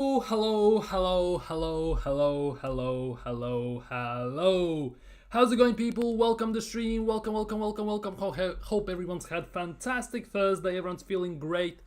Hello, hello, hello, hello, hello, hello, hello. How's it going, people? Welcome to stream. Welcome, welcome, welcome, welcome. Hope everyone's had fantastic Thursday. Everyone's feeling great,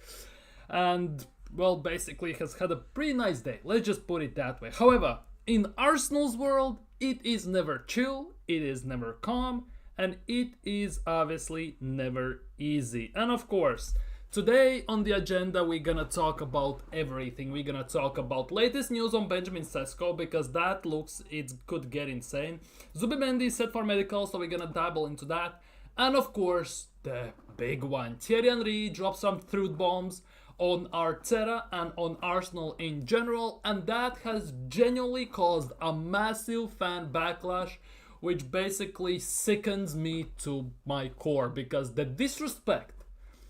and well, basically has had a pretty nice day. Let's just put it that way. However, in Arsenal's world, it is never chill. It is never calm, and it is obviously never easy. And of course, today on the agenda, we're gonna talk about everything. We're gonna talk about latest news on Benjamin Sesko because that looks it could get insane. Zubimendi is set for medical, so we're gonna dabble into that. And of course, the big one. Thierry Henry dropped some truth bombs on Arteta and on Arsenal in general, and that has genuinely caused a massive fan backlash, which basically sickens me to my core because the disrespect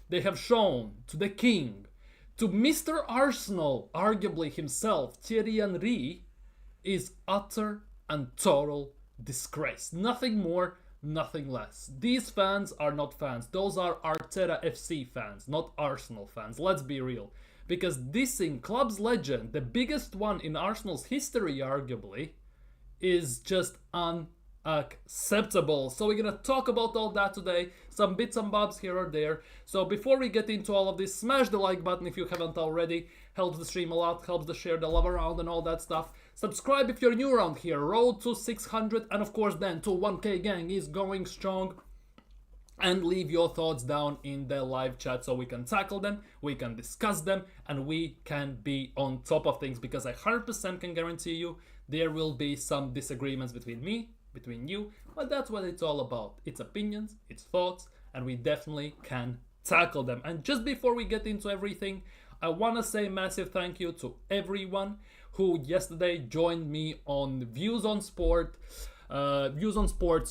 they have shown to the king, to Mr. Arsenal, arguably himself, Thierry Henry, is utter and total disgrace. Nothing more, nothing less. These fans are not fans. Those are Arteta FC fans, not Arsenal fans. Let's be real. Because dissing club's legend, the biggest one in Arsenal's history, arguably, is just unacceptable. So we're gonna talk about all that today, some bits and bobs here or there. So before we get into all of this, smash the like button if you haven't already. Helps the stream a lot, helps to share the love around and all that stuff. Subscribe if you're new around here. Road to 600 and of course then to 1k gang is going strong. And leave your thoughts down in the live chat so we can tackle them, we can discuss them, and we can be on top of things, because I 100% can guarantee you there will be some disagreements between me, between you, but that's what it's all about. It's opinions, it's thoughts, and we definitely can tackle them. And just before we get into everything, I want to say massive thank you to everyone who yesterday joined me on Views on Sports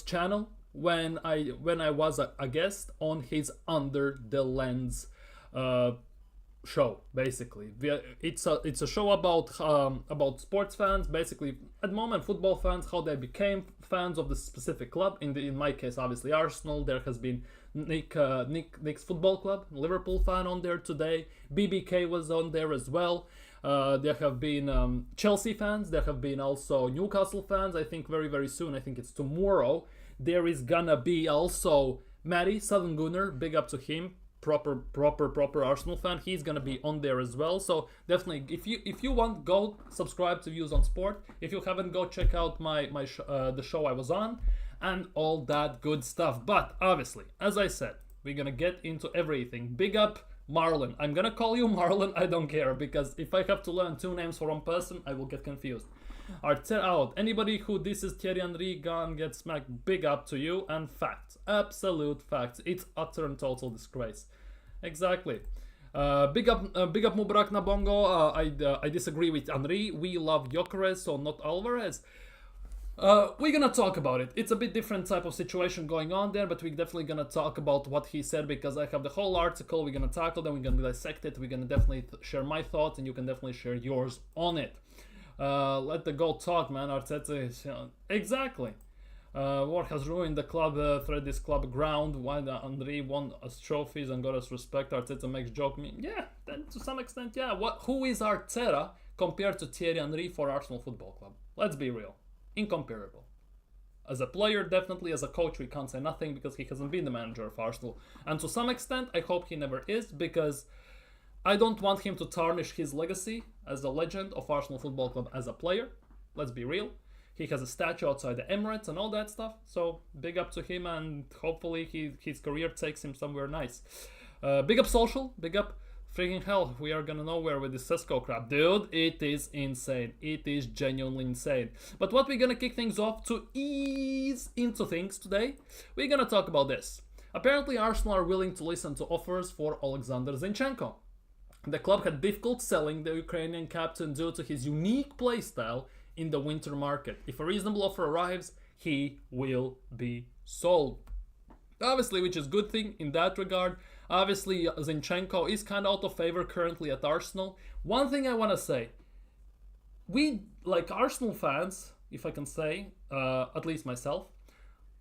channel when I was a guest on his Under the Lens show. Basically, it's a show about sports fans, basically at the moment football fans, how they became fans of the specific club. In my case, obviously Arsenal. There has been Nick's football club, Liverpool fan on there today. BBK was on there as well. There have been Chelsea fans. There have been also Newcastle fans. I think very soon. I think it's tomorrow. There is gonna be also Matty Southern Gunner. Big up to him. Proper Arsenal fan. He's gonna be on there as well. So definitely, if you want, go subscribe to Views on Sport. If you haven't, go check out the show I was on and all that good stuff. But obviously, as I said, we're gonna get into everything. Big up Marlon. I'm gonna call you Marlon. I don't care, because if I have to learn two names for one person, I will get confused. Arteta out. Anybody who disses Thierry Henry gonna get smacked. Big up to you. And facts, absolute facts. It's utter and total disgrace. Exactly. Big up Mubarak Nabongo. I disagree with Henry. We love Gyökeres, so not Alvarez. We're gonna talk about it. It's a bit different type of situation going on there, but we're definitely gonna talk about what he said, because I have the whole article. We're gonna tackle them, we're gonna dissect it, we're gonna definitely share my thoughts, and you can definitely share yours on it. Let the goal talk, man. Arteta is exactly. What has ruined the club, thread this club ground? Why the Henry won us trophies and got us respect? Arteta makes joke me. Yeah, then to some extent, yeah. Who is Arteta compared to Thierry Henry for Arsenal Football Club? Let's be real. Incomparable. As a player, definitely. As a coach, we can't say nothing because he hasn't been the manager of Arsenal. And to some extent, I hope he never is, because I don't want him to tarnish his legacy as a legend of Arsenal Football Club as a player. Let's be real. He has a statue outside the Emirates and all that stuff. So big up to him, and hopefully his career takes him somewhere nice. Big up Social. Big up. Freaking hell, we are gonna nowhere with this Sesko crap. Dude, it is insane. It is genuinely insane. But what we're gonna kick things off to ease into things today, we're gonna talk about this. Apparently Arsenal are willing to listen to offers for Alexander Zinchenko. The club had difficult selling the Ukrainian captain due to his unique playstyle in the winter market. If a reasonable offer arrives, he will be sold. Obviously, which is a good thing in that regard. Obviously, Zinchenko is kind of out of favor currently at Arsenal. One thing I want to say, we, like Arsenal fans, if I can say, at least myself,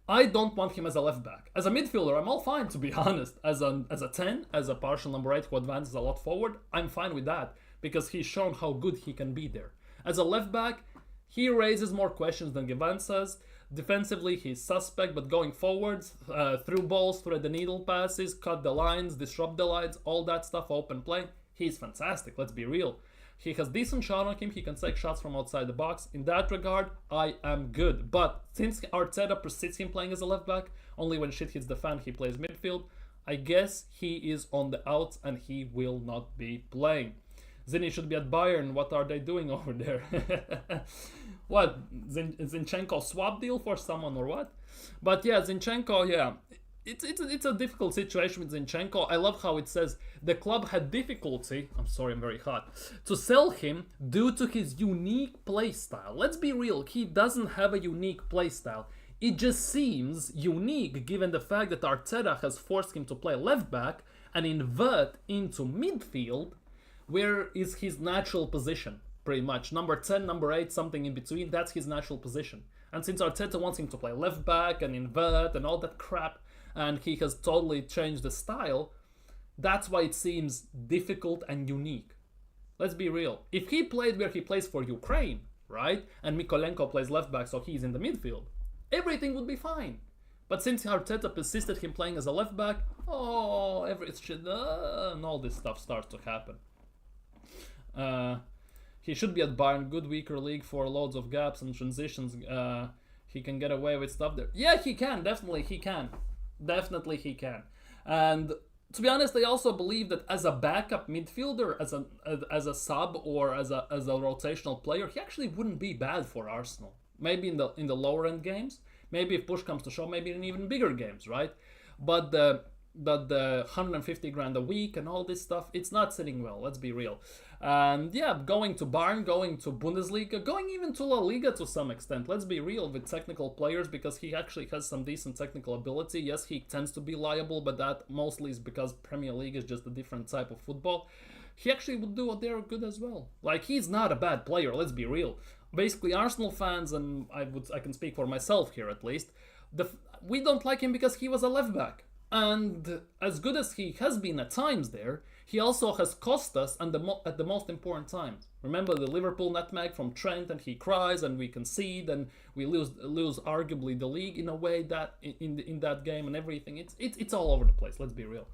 I don't want him as a left back. As a midfielder, I'm all fine, to be honest. As a 10, as a partial number 8 who advances a lot forward, I'm fine with that. because he's shown how good he can be there. As a left back, he raises more questions than Givansa's. Defensively, he's suspect, but going forwards, through balls, thread the needle passes, cut the lines, disrupt the lines, all that stuff, open play, he's fantastic, let's be real. He has decent shot on him, he can take shots from outside the box. In that regard, I am good. But since Arteta persists him playing as a left back, only when shit hits the fan he plays midfield, I guess he is on the outs and he will not be playing. Zini should be at Bayern. What are they doing over there? What? Zinchenko swap deal for someone or what? But yeah, Zinchenko, yeah. It's a difficult situation with Zinchenko. I love how it says the club had difficulty, I'm sorry, I'm very hot, to sell him due to his unique playstyle. Let's be real, he doesn't have a unique playstyle. It just seems unique given the fact that Arteta has forced him to play left back and invert into midfield, where is his natural position, pretty much. Number 10, number 8, something in between, that's his natural position. And since Arteta wants him to play left back and invert and all that crap, and he has totally changed the style, that's why it seems difficult and unique. Let's be real. If he played where he plays for Ukraine, right, and Mykolenko plays left back, so he's in the midfield, everything would be fine. But since Arteta persisted him playing as a left back, and all this stuff starts to happen. He should be at Bayern, good weaker league for loads of gaps and transitions. He can get away with stuff there. Yeah, he can. Definitely he can. Definitely he can. And to be honest, I also believe that as a backup midfielder, as a sub or as a rotational player, he actually wouldn't be bad for Arsenal. Maybe in the lower end games, maybe if push comes to shove, maybe in even bigger games, right? But the 150 grand a week and all this stuff, it's not sitting well, let's be real. And yeah, going to Bayern, going to Bundesliga, going even to La Liga to some extent, let's be real, with technical players, because he actually has some decent technical ability. Yes, he tends to be liable, but that mostly is because Premier League is just a different type of football. He actually would do what they're good as well. Like, he's not a bad player, let's be real. Basically, Arsenal fans, and I can speak for myself here at least, we don't like him because he was a left back. And as good as he has been at times there, he also has cost us at the most important times. Remember the Liverpool nutmeg from Trent, and he cries and we concede and we lose arguably the league in a way that in that game and everything. It's all over the place, let's be real.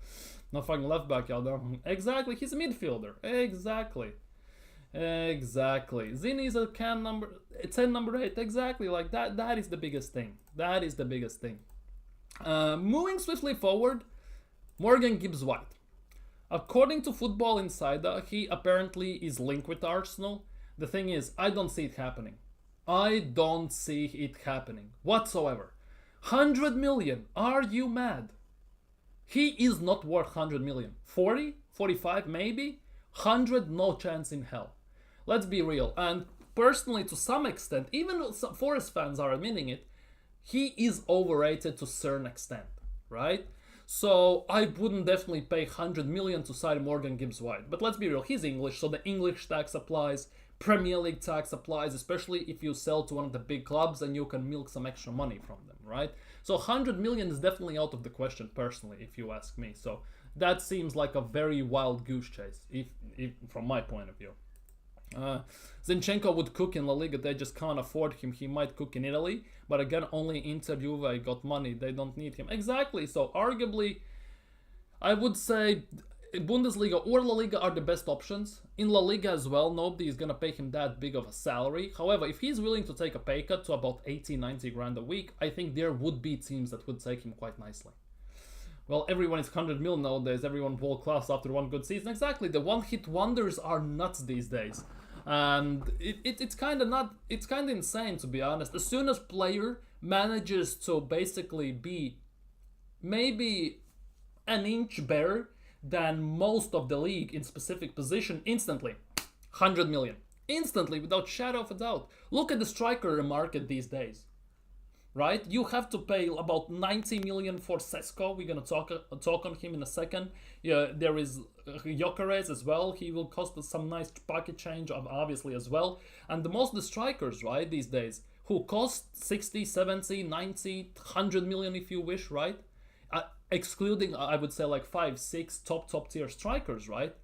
No fucking left back, y'all. Exactly, he's a midfielder. Exactly. Zini is a 10 number 8. Exactly, like that is the biggest thing. That is the biggest thing. Moving swiftly forward, Morgan Gibbs-White. According to Football Insider, he apparently is linked with Arsenal. The thing is, I don't see it happening. I don't see it happening whatsoever. 100 million, are you mad? He is not worth 100 million. 40, 45 maybe, 100 no chance in hell. Let's be real. And personally, to some extent, even some Forest fans are admitting it, he is overrated to a certain extent, right? So I wouldn't definitely pay 100 million to sign Morgan Gibbs-White. But let's be real, he's English, so the English tax applies, Premier League tax applies, especially if you sell to one of the big clubs and you can milk some extra money from them, right? So 100 million is definitely out of the question, personally, if you ask me. So that seems like a very wild goose chase, if from my point of view. Zinchenko would cook in La Liga, they just can't afford him. He might cook in Italy, but again, only Inter Juve got money, they don't need him. Exactly, so arguably, I would say Bundesliga or La Liga are the best options. In La Liga as well, nobody is gonna pay him that big of a salary. However, if he's willing to take a pay cut to about 80-90 grand a week, I think there would be teams that would take him quite nicely. Well, everyone is 100 mil nowadays, everyone world class after one good season. Exactly, the one-hit wonders are nuts these days. And it's kind of insane, to be honest. As soon as player manages to basically be maybe an inch better than most of the league in specific position, instantly 100 million. Instantly, without shadow of a doubt. Look at the striker market these days. Right? You have to pay about 90 million for Sesko. We're going to talk on him in a second. Yeah, there is Gyökeres as well. He will cost us some nice pocket change, obviously, as well. And the strikers, right, these days, who cost 60, 70, 90, 100 million if you wish, right? Excluding, I would say, like 5, 6 top tier strikers, right?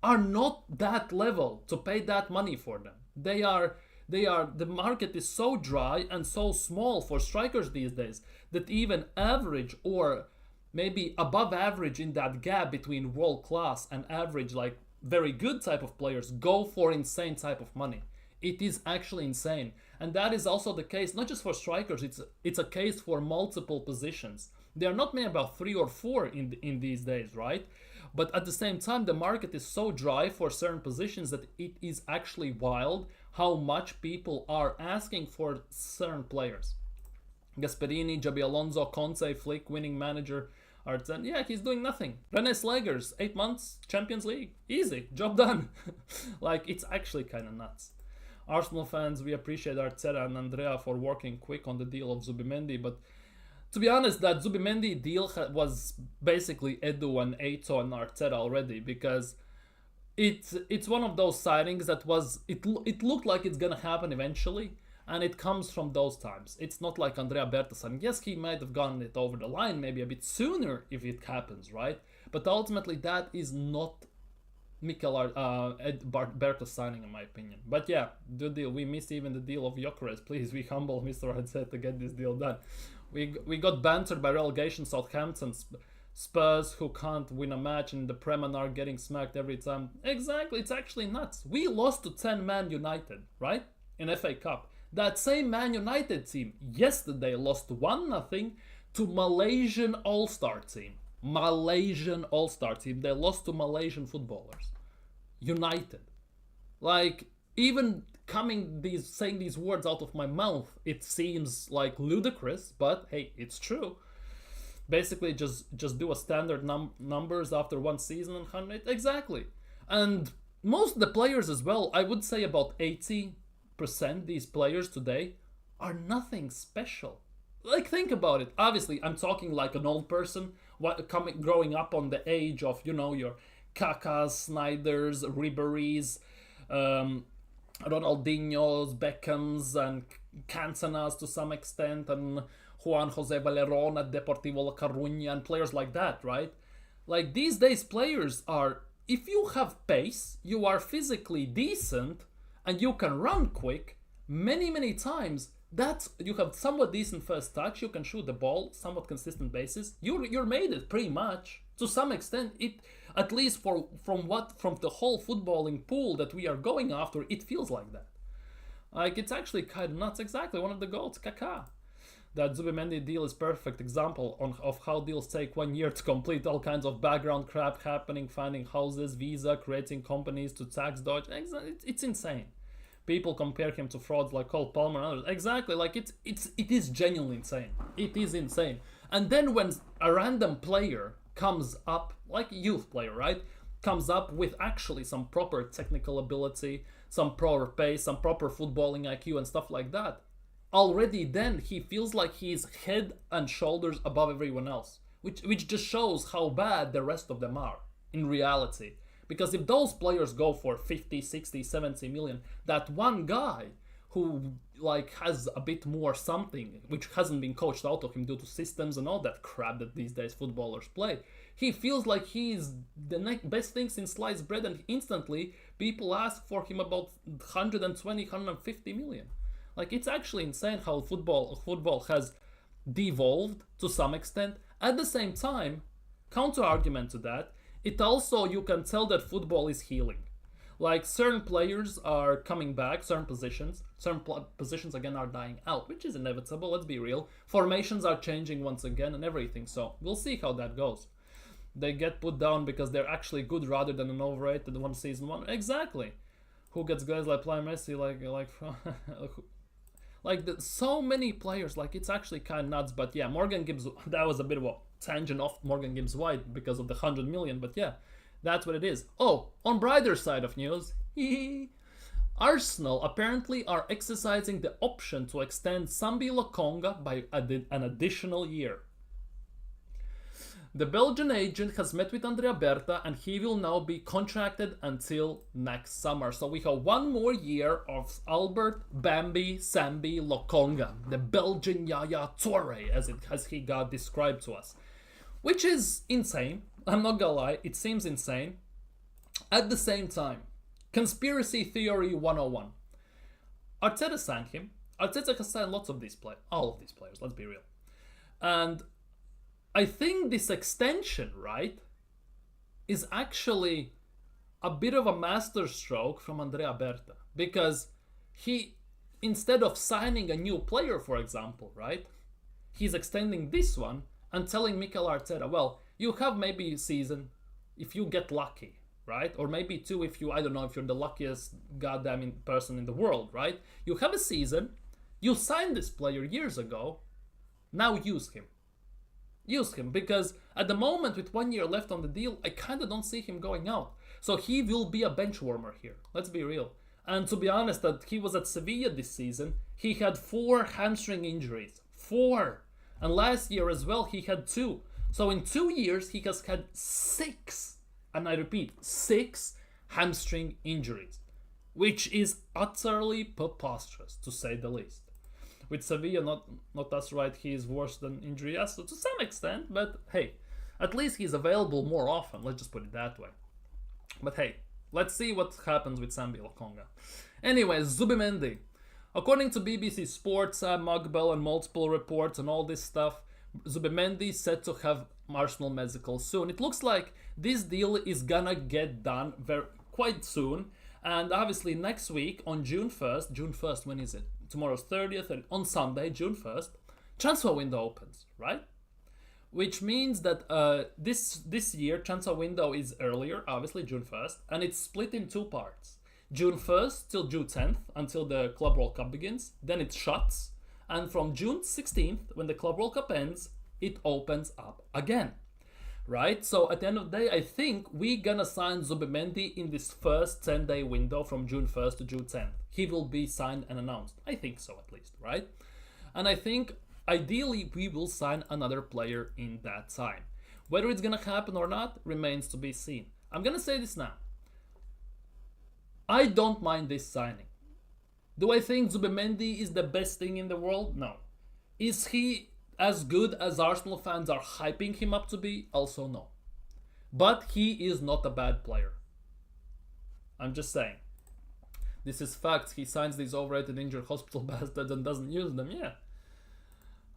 are not that level to pay that money for them. The market is so dry and so small for strikers these days that even average or maybe above average in that gap between world class and average, like very good type of players, go for insane type of money. It is actually insane. And that is also the case, not just for strikers, it's a case for multiple positions. There are not many, about 3 or 4 in these days, right? But at the same time, the market is so dry for certain positions that it is actually wild how much people are asking for certain players. Gasperini, Jabi Alonso, Conte, Flick, winning manager, Arteta, yeah, he's doing nothing. Rene Slegers, 8 months, Champions League, easy, job done. Like, it's actually kind of nuts. Arsenal fans, we appreciate Arteta and Andrea for working quick on the deal of Zubimendi, but to be honest, that Zubimendi deal was basically Edu and Eto and Arteta already, because it's one of those signings that it looked like it's gonna happen eventually, and it comes from those times. It's not like Andrea Berta signing. Yes, he might have gotten it over the line maybe a bit sooner if it happens, right? But ultimately, that is not Berta signing, in my opinion. But yeah, the deal. We missed even the deal of Gyökeres. Please, we humble Mr. Arteta to get this deal done. We got bantered by relegation Southampton, Spurs, who can't win a match in the Prem and are getting smacked every time. Exactly, it's actually nuts. We lost to 10 Man United, right? In FA Cup. That same Man United team yesterday lost 1-0 to Malaysian All-Star team. Malaysian All-Star team. They lost to Malaysian footballers. United. Like, even saying these words out of my mouth, it seems like ludicrous, but hey, it's true. Basically, just do a standard numbers after one season and 100. Exactly. And most of the players as well, I would say about 80% these players today are nothing special. Like, think about it. Obviously, I'm talking like an old person, growing up on the age of, your Kakas, Snyders, Ribery's, Ronaldinho's, Beckhams, and Cantonas to some extent, and Juan Jose Valerón at Deportivo La Coruña, and players like that, right? Like, these days players are, if you have pace, you are physically decent, and you can run quick, many times, you have somewhat decent first touch, you can shoot the ball, somewhat consistent basis, you're made it pretty much. To some extent, at least from the whole footballing pool that we are going after, it feels like that. Like, it's actually kind of nuts. Exactly, one of the goals, Kaká. That Zubimendi deal is perfect example of how deals take 1 year to complete. All kinds of background crap happening, finding houses, visa, creating companies to tax dodge. It's insane. People compare him to frauds like Cole Palmer and others. Exactly, like it is genuinely insane. It is insane. And then when a random player comes up, like a youth player, right? Comes up with actually some proper technical ability, some proper pace, some proper footballing IQ and stuff like that. Already then he feels like he's head and shoulders above everyone else, which just shows how bad the rest of them are in reality. Because if those players go for 50, 60, 70 million, that one guy who like has a bit more something, which hasn't been coached out of him due to systems and all that crap that these days footballers play, he feels like he's the best thing since sliced bread, and instantly people ask for him about 120, 150 million. Like, it's actually insane how football has devolved to some extent. At the same time, counter argument to that, it also, you can tell that football is healing. Like, certain players are coming back, certain positions again are dying out, which is inevitable, let's be real. Formations are changing once again and everything, so we'll see how that goes. They get put down because they're actually good rather than an overrated one season one. Exactly. Who gets guys like Messi, so many players, like, it's actually kind of nuts. But yeah, Morgan Gibbs, that was a bit of a tangent off Morgan Gibbs White because of the 100 million, but yeah, that's what it is. Oh, on brighter side of news, Arsenal apparently are exercising the option to extend Sambi Lokonga by an additional year. The Belgian agent has met with Andrea Berta and he will now be contracted until next summer. So we have 1 more year of Albert Bambi Sambi Lokonga, the Belgian Yaya Toure, as he got described to us. Which is insane. I'm not gonna lie, it seems insane. At the same time, conspiracy theory 101. Arteta signed him. Arteta has signed lots of these players, all of these players, let's be real. And I think this extension, right, is actually a bit of a masterstroke from Andrea Berta. Because he, instead of signing a new player, for example, right, he's extending this one and telling Mikel Arteta, well, you have maybe a season if you get lucky, right? Or maybe two if you, I don't know, if you're the luckiest goddamn person in the world, right? You have a season, you signed this player years ago, now use him. Use him, because at the moment with 1 year left on the deal, I kind of don't see him going out. So he will be a bench warmer here, let's be real. And to be honest, that he was at Sevilla this season, he had 4 hamstring injuries. 4! And last year as well, he had 2. So in 2 years, he has had 6, and I repeat, 6 hamstring injuries, which is utterly preposterous, to say the least. With Sevilla, not as right, he is worse than injury, yes, so to some extent, but hey, at least he's available more often, let's just put it that way. But hey, let's see what happens with Sambi Lokonga. Anyways, Zubimendi. According to BBC Sports, Sam Mugbel, and multiple reports and all this stuff, Zubimendi is set to have Arsenal medical soon. It looks like this deal is gonna get done quite soon. And obviously next week on June 1st, when is it? Tomorrow's 30th, and on Sunday, June 1st, transfer window opens, right? Which means that this year, transfer window is earlier, obviously June 1st, and it's split in 2 parts. June 1st till June 10th, until the Club World Cup begins, then it shuts, and from June 16th, when the Club World Cup ends, it opens up again. Right? So at the end of the day, I think we're gonna sign Zubimendi in this first 10-day window from June 1st to June 10th. He will be signed and announced. I think so, at least, right? And I think ideally we will sign another player in that time. Whether it's gonna happen or not remains to be seen. I'm gonna say this now. I don't mind this signing. Do I think Zubimendi is the best thing in the world? No. Is he as good as Arsenal fans are hyping him up to be? Also no. But he is not a bad player. I'm just saying. This is facts. He signs these overrated injured hospital bastards and doesn't use them. Yeah.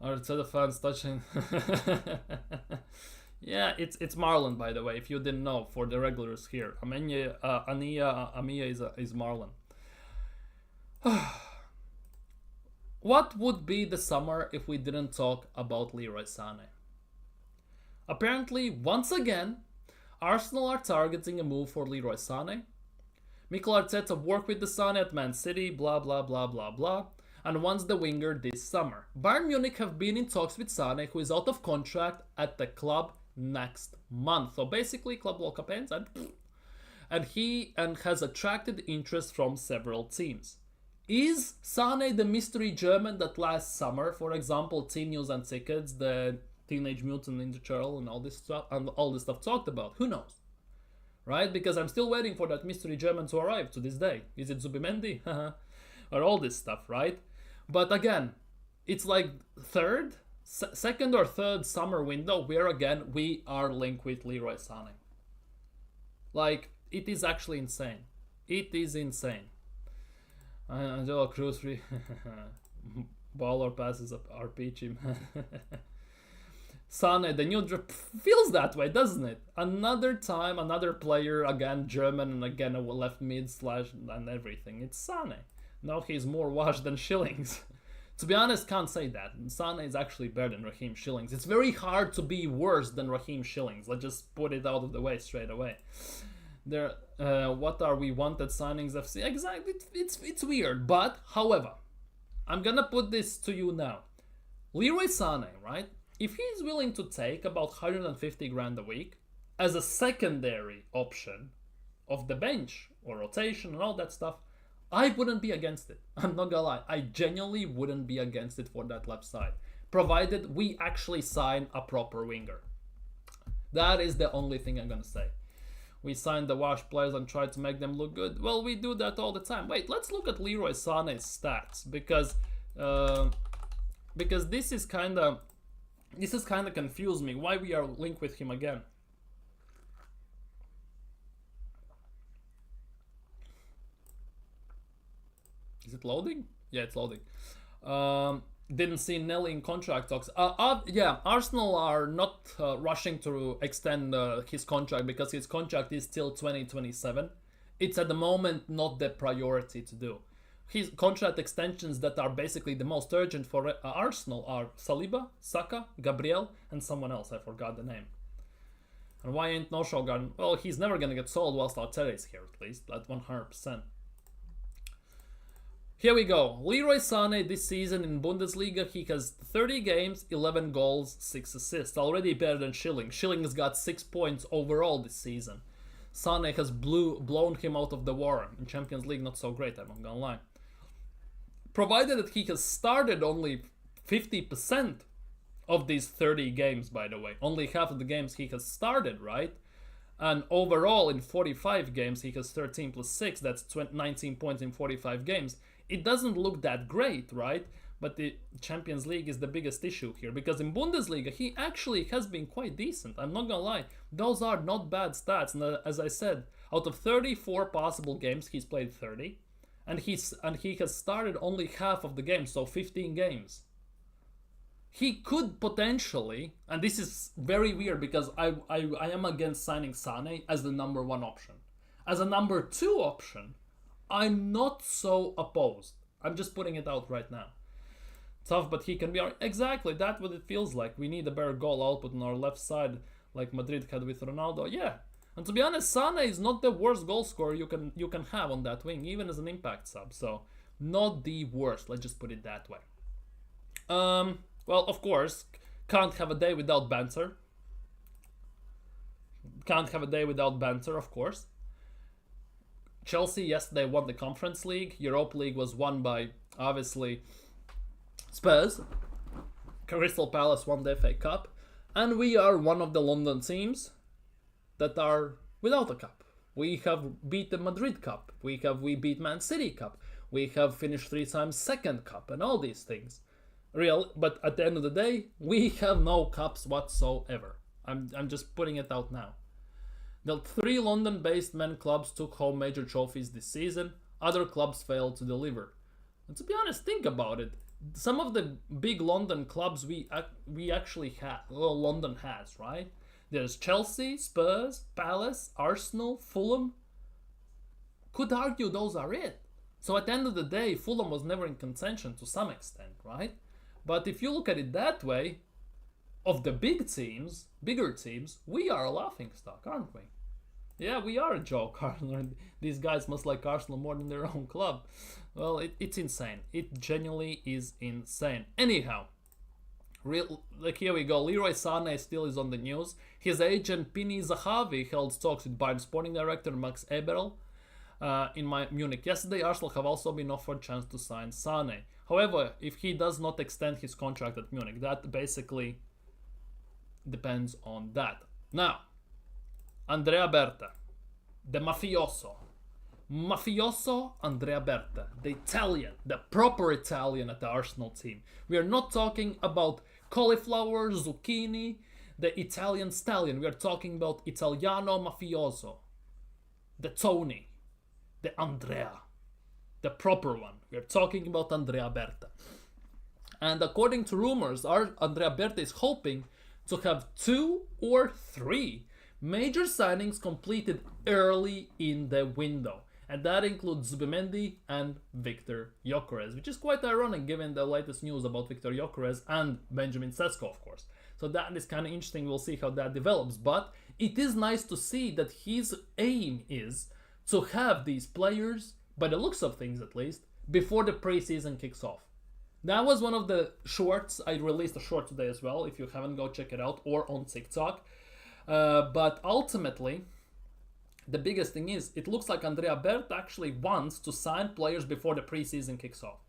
Arteta fans touching. Yeah, it's Marlon, by the way, if you didn't know, for the regulars here. Ania is Marlon. What would be the summer if we didn't talk about Leroy Sane? Apparently, once again, Arsenal are targeting a move for Leroy Sane. Mikel Arteta worked with the Sane at Man City, blah blah blah blah blah, and wants the winger this summer. Bayern Munich have been in talks with Sane, who is out of contract at the club next month. So basically, Club World Cup ends, and he has attracted interest from several teams. Is Sane the mystery German that last summer, for example, Team News and Tickets, the Teenage Mutant Ninja Turtle, and all this stuff talked about? Who knows, right? Because I'm still waiting for that mystery German to arrive to this day. Is it Zubimendi? Or all this stuff, right? But again, it's like second or third summer window where again we are linked with Leroy Sane. Like, it is actually insane. It is insane. Angelo Cruz baller passes are peachy, man. Sane, the new feels that way, doesn't it? Another time, another player, again German, and again a left mid slash and everything. It's Sane. No, he's more washed than Schillings. To be honest, can't say that. Sane is actually better than Raheem Schillings. It's very hard to be worse than Raheem Schillings. Let's just put it out of the way straight away. There, what are we wanted signings FC? Exactly, it's weird. But however, I'm gonna put this to you now. Leroy Sane, right? If he's willing to take about 150 grand a week as a secondary option of the bench or rotation and all that stuff, I wouldn't be against it. I'm not gonna lie. I genuinely wouldn't be against it for that left side, provided we actually sign a proper winger. That is the only thing I'm gonna say. We signed the wash players and tried to make them look good. Well, we do that all the time. Wait, let's look at Leroy Sane's stats because this is kind of confused me. Why we are linked with him again? Is it loading? Yeah, it's loading. Didn't see Nelly in contract talks. Yeah, Arsenal are not rushing to extend his contract because his contract is till 2027. It's at the moment not the priority to do. His contract extensions that are basically the most urgent for Arsenal are Saliba, Saka, Gabriel, and someone else. I forgot the name. And why ain't no Shogun? Well, he's never gonna get sold whilst Arteta is here, at least. That's 100%. Here we go. Leroy Sane this season in Bundesliga, he has 30 games, 11 goals, 6 assists. Already better than Schilling. Schilling has got 6 points overall this season. Sane has blown him out of the war. In Champions League, not so great, I'm not gonna lie. Provided that he has started only 50% of these 30 games, by the way. Only half of the games he has started, right? And overall, in 45 games, he has 13 plus 6. That's 19 points in 45 games. It doesn't look that great, right? But the Champions League is the biggest issue here. Because in Bundesliga, he actually has been quite decent. I'm not gonna lie. Those are not bad stats. And as I said, out of 34 possible games, he's played 30. And he has started only half of the games, so 15 games. He could potentially, and this is very weird because I am against signing Sane as the number 1 option. As a number 2 option, I'm not so opposed. I'm just putting it out right now. Tough, but he can be exactly that's what it feels like. We need a better goal output on our left side, like Madrid had with Ronaldo. Yeah, and to be honest, Sane is not the worst goal scorer you can have on that wing, even as an impact sub. So not the worst. Let's just put it that way. Well, of course, can't have a day without banter. Can't have a day without banter, of course. Chelsea yesterday won the Conference League. Europa League was won by, obviously, Spurs. Crystal Palace won the FA Cup. And we are one of the London teams that are without a cup. We have beat the Madrid Cup. We beat Man City Cup. We have finished 3 times second cup and all these things. But at the end of the day, we have no cups whatsoever. I'm just putting it out now. The 3 London-based men clubs took home major trophies this season. Other clubs failed to deliver. And to be honest, think about it. Some of the big London clubs we actually have, well, London has, right? There's Chelsea, Spurs, Palace, Arsenal, Fulham. Could argue those are it. So at the end of the day, Fulham was never in contention to some extent, right? But if you look at it that way, of the bigger teams, we are a laughingstock, aren't we? Yeah, we are a joke. These guys must like Arsenal more than their own club. Well, it's insane. It genuinely is insane. Anyhow, here we go. Leroy Sane still is on the news. His agent Pini Zahavi held talks with Bayern sporting director Max Eberl in Munich yesterday. Arsenal have also been offered a chance to sign Sane. However, if he does not extend his contract at Munich, that basically depends on that. Now, Andrea Berta, the mafioso Andrea Berta, the Italian, the proper Italian at the Arsenal team. We are not talking about cauliflower, zucchini, the Italian stallion. We are talking about Italiano mafioso, the Tony, the Andrea, the proper one. We are talking about Andrea Berta. And according to rumors, Andrea Berta is hoping to have 2 or 3 major signings completed early in the window. And that includes Zubimendi and Victor Gyökeres, which is quite ironic given the latest news about Victor Gyökeres and Benjamin Sesko, of course. So that is kind of interesting. We'll see how that develops. But it is nice to see that his aim is to have these players, by the looks of things at least, before the preseason kicks off. That was one of the shorts. I released a short today as well. If you haven't, go check it out, or on TikTok. But ultimately, the biggest thing is, it looks like Andrea Berta actually wants to sign players before the preseason kicks off.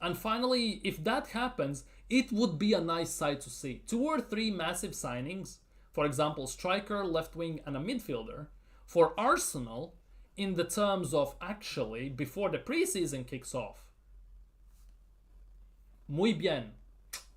And finally, if that happens, it would be a nice sight to see. 2 or 3 massive signings, for example, striker, left wing, and a midfielder, for Arsenal, in the terms of actually before the preseason kicks off. Muy bien,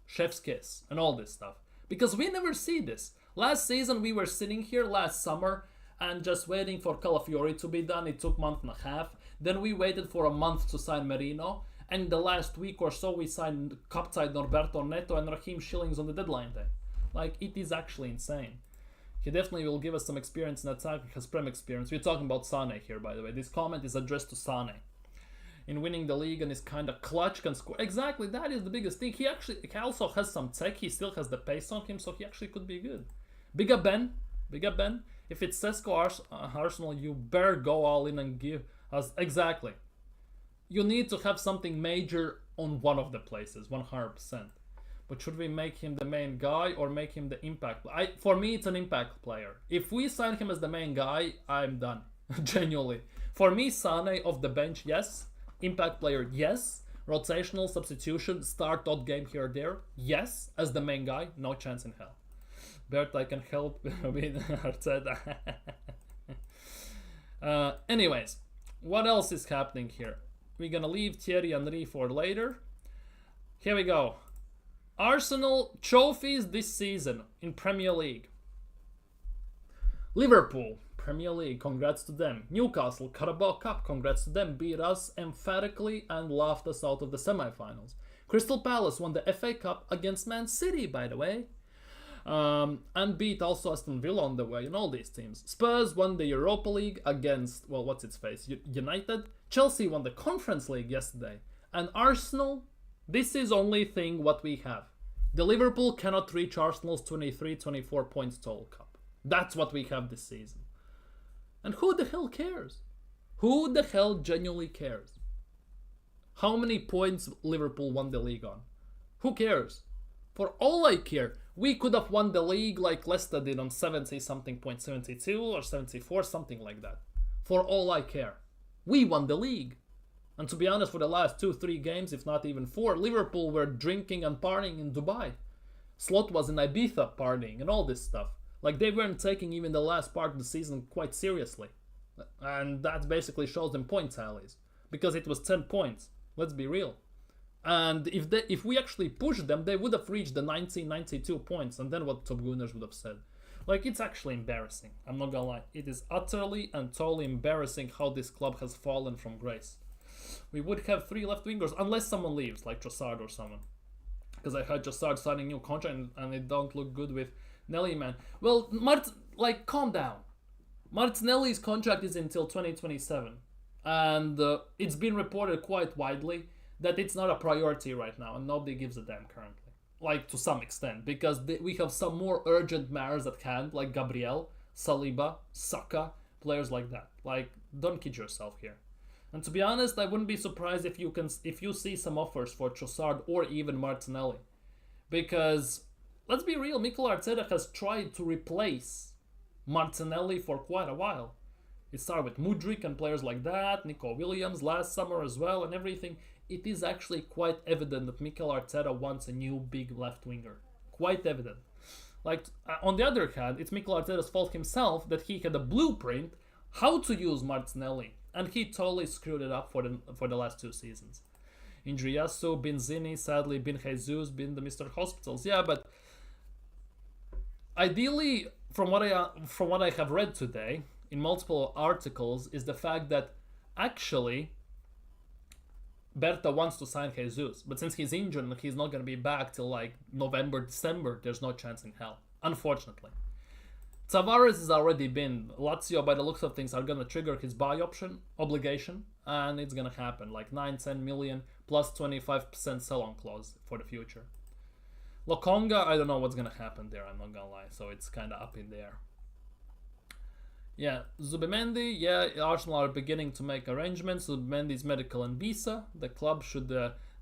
chef's kiss, and all this stuff. Because we never see this. Last season we were sitting here last summer and just waiting for Calafiori to be done. It took a month and a half. Then we waited for a month to sign Merino. And the last week or so, we signed Cup-side Norberto Neto and Raheem Schillings on the deadline day. Like, it is actually insane. He definitely will give us some experience in attack, has Prem experience. We're talking about Sane here, by the way. This comment is addressed to Sane. In winning the league and is kind of clutch, can score. Exactly, that is the biggest thing. He also has some tech. He still has the pace on him, so he actually could be good. Big up Ben. If it's Sesko Arsenal, you better go all in and give us... Exactly. You need to have something major on one of the places, 100%. But should we make him the main guy or make him the impact? For me, it's an impact player. If we sign him as the main guy, I'm done. Genuinely. For me, Sane off the bench, yes. Impact player, yes. Rotational substitution, start odd game here or there, yes. As the main guy, no chance in hell. Bert, I can help with Arteta. Anyways, what else is happening here? We're gonna leave Thierry Henry for later. Here we go. Arsenal trophies this season in Premier League. Liverpool, Premier League, congrats to them. Newcastle, Carabao Cup, congrats to them. Beat us emphatically and laughed us out of the semi-finals. Crystal Palace won the FA Cup against Man City, by the way. And beat also Aston Villa on the way and all these teams. Spurs won the Europa League against, well, what's its face? United. Chelsea won the Conference League yesterday. And Arsenal, this is only thing what we have. The Liverpool cannot reach Arsenal's 23-24 points total cup. That's what we have this season. And who the hell cares? Who the hell genuinely cares? How many points Liverpool won the league on? Who cares? For all I care, we could have won the league like Leicester did on 70-something point, 72 or 74, something like that. For all I care. We won the league. And to be honest, for the last 2-3 games, if not even 4, Liverpool were drinking and partying in Dubai. Slot was in Ibiza partying and all this stuff. Like, they weren't taking even the last part of the season quite seriously. And that basically shows them point tallies. Because it was 10 points. Let's be real. And if we actually pushed them, they would have reached the 92 points. And then what Top Gunners would have said. Like, it's actually embarrassing. I'm not gonna lie. It is utterly and totally embarrassing how this club has fallen from grace. We would have 3 left wingers, unless someone leaves, like Trossard or someone. Because I heard Trossard signing new contract and it don't look good with Nelly, man. Well, calm down. Martinelli's contract is until 2027. And it's been reported quite widely that it's not a priority right now and nobody gives a damn currently. Like, to some extent. Because we have some more urgent matters at hand, like Gabriel, Saliba, Saka, players like that. Like, don't kid yourself here. And to be honest, I wouldn't be surprised if you see some offers for Trossard or even Martinelli. Because, let's be real, Mikel Arteta has tried to replace Martinelli for quite a while. It started with Mudryk and players like that, Nico Williams last summer as well and everything. It is actually quite evident that Mikel Arteta wants a new big left winger. Quite evident. Like, on the other hand, it's Mikel Arteta's fault himself that he had a blueprint how to use Martinelli. And he totally screwed it up for the last 2 seasons. Indriasu, Benzini, sadly, Bin Jesus, been the Mr. Hospitals. Yeah, but ideally, from what I have read today in multiple articles, is the fact that actually Berta wants to sign Jesus, but since he's injured and he's not going to be back till like November, December, there's no chance in hell, unfortunately. Tavares has already been. Lazio, by the looks of things, are going to trigger his buy obligation, and it's going to happen. Like 9-10 million plus 25% sell-on clause for the future. Lokonga, I don't know what's going to happen there, I'm not going to lie, so it's kind of up in the air. Yeah, Zubimendi, yeah, Arsenal are beginning to make arrangements. Zubimendi's medical and visa. The club should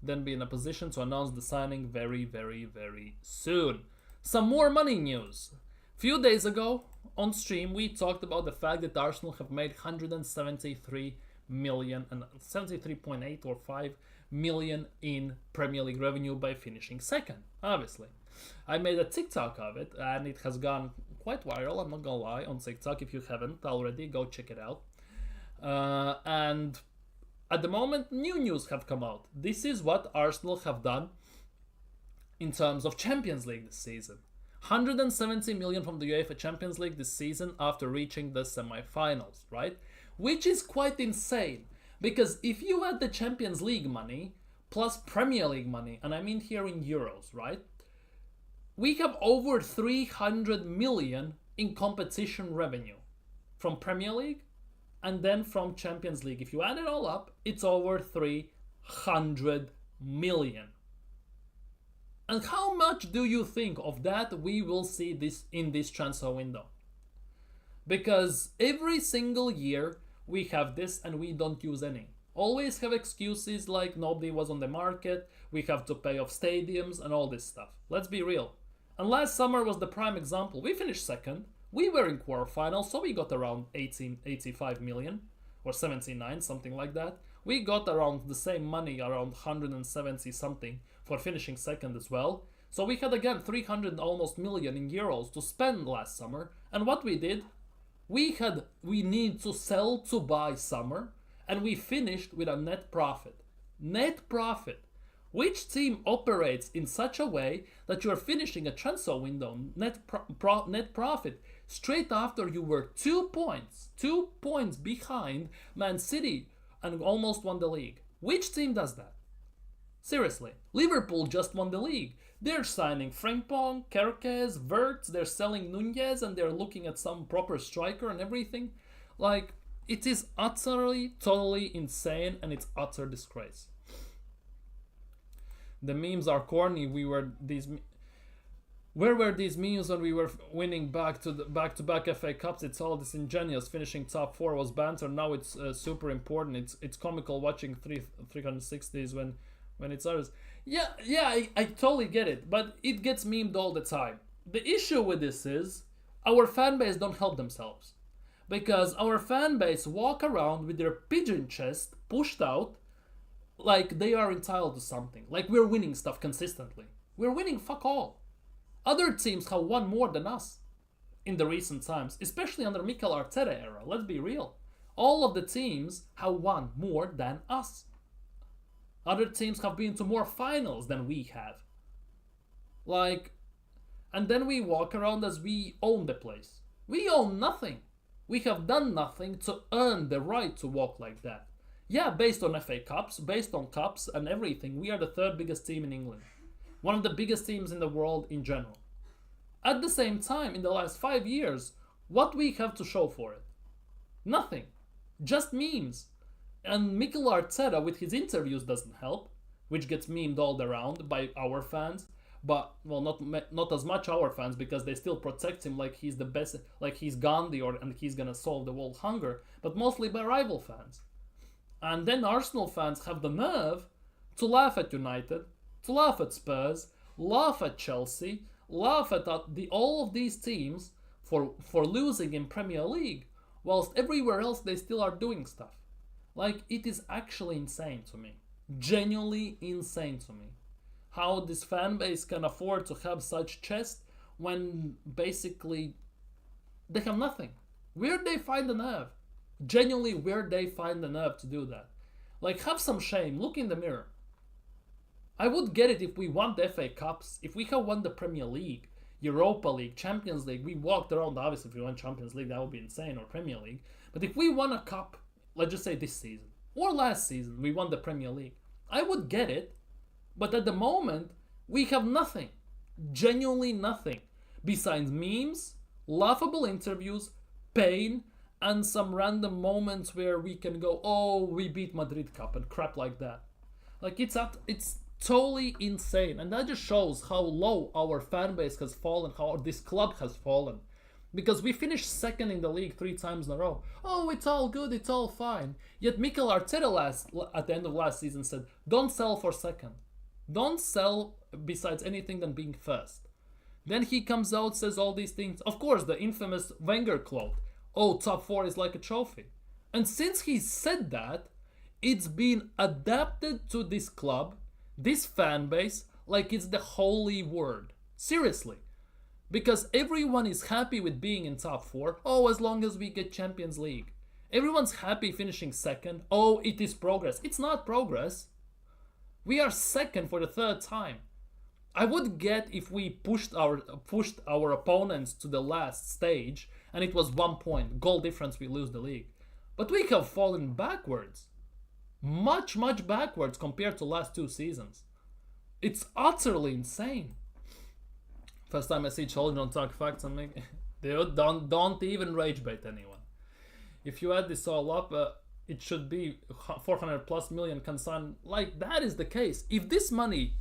then be in a position to announce the signing very, very, very soon. Some more money news. Few days ago, on stream, we talked about the fact that Arsenal have made 173 million and 73.8 or 5 million in Premier League revenue by finishing second, obviously. I made a TikTok of it, and it has gone quite viral, I'm not gonna lie, on TikTok. If you haven't already, go check it out. And at the moment, new news have come out. This is what Arsenal have done in terms of Champions League this season. 170 million from the UEFA Champions League this season after reaching the semi-finals, right? Which is quite insane. Because if you add the Champions League money plus Premier League money, and I mean here in euros, right? We have over 300 million in competition revenue from Premier League and then from Champions League. If you add it all up, it's over 300 million. And how much do you think of that we will see this in this transfer window? Because every single year we have this and we don't use any. Always have excuses like nobody was on the market, we have to pay off stadiums and all this stuff. Let's be real. And last summer was the prime example. We finished second, we were in quarterfinals, so we got around 85 million or 79, something like that. We got around the same money, around 170 something for finishing second as well. So we had again 300 almost million in euros to spend last summer. And what we did, we need to sell to buy summer, and we finished with a net profit. Net profit. Which team operates in such a way that you are finishing a transfer window net profit straight after you were 2 points behind Man City and almost won the league? Which team does that? Seriously, Liverpool just won the league. They're signing Frimpong, Kerkez, Wirtz, they're selling Nunez, and they're looking at some proper striker and everything. Like, it is utterly, totally insane, and it's utter disgrace. The memes are corny. Where were these memes when we were winning back-to-back FA Cups? It's all disingenuous. Finishing top 4 was banter. Now it's super important. It's comical watching 360s when it's ours. Yeah, I totally get it, but it gets memed all the time. The issue with this is our fan base don't help themselves, because our fan base walk around with their pigeon chest pushed out like they are entitled to something, like we're winning stuff consistently. We're winning fuck all. Other teams have won more than us in the recent times, especially under Mikel Arteta era. Let's be real. All of the teams have won more than us. Other teams have been to more finals than we have. And then we walk around as we own the place. We own nothing. We have done nothing to earn the right to walk like that. Yeah, based on FA Cups, based on cups and everything, we are the third biggest team in England. One of the biggest teams in the world in general. At the same time, in the last 5 years, what we have to show for it? Nothing. Just memes. And Mikel Arteta with his interviews doesn't help, which gets memed all around by our fans. But, well, not as much our fans, because they still protect him like he's the best, like he's Gandhi and he's gonna solve the world hunger. But mostly by rival fans. And then Arsenal fans have the nerve to laugh at United, to laugh at Spurs, laugh at Chelsea, laugh at all of these teams for losing in Premier League, whilst everywhere else they still are doing stuff. Like, it is actually insane to me. Genuinely insane to me. How this fan base can afford to have such chest when basically they have nothing. Where'd they find the nerve? Genuinely, where'd they find the nerve to do that? Like, have some shame. Look in the mirror. I would get it if we won the FA Cups, if we have won the Premier League, Europa League, Champions League. We walked around, obviously, if we won Champions League, that would be insane, or Premier League. But if we won a cup, let's just say this season, or last season, we won the Premier League, I would get it. But at the moment, we have nothing. Genuinely nothing. Besides memes, laughable interviews, pain, and some random moments where we can go, oh, we beat Madrid Cup and crap like that. Like, it's totally insane. And that just shows how low our fan base has fallen, how this club has fallen. Because we finished second in the league 3 times in a row. Oh, it's all good, it's all fine. Yet Mikel Arteta at the end of last season said, don't sell for second. Don't sell besides anything than being first. Then he comes out, says all these things. Of course, the infamous Wenger quote. Oh, top 4 is like a trophy. And since he said that, it's been adapted to this club, this fan base, like it's the holy word. Seriously. Because everyone is happy with being in top 4. Oh, as long as we get Champions League. Everyone's happy finishing second. Oh, it is progress. It's not progress. We are second for the 3rd time. I would get if we pushed our opponents to the last stage and it was 1 point, goal difference, we lose the league. But we have fallen backwards. Much, much backwards compared to last 2 seasons. It's utterly insane. First time I see children talk facts, I'm like, they don't even rage bait anyone. If you add this all up, it should be 400 plus million consigned. Like, that is the case. If this money,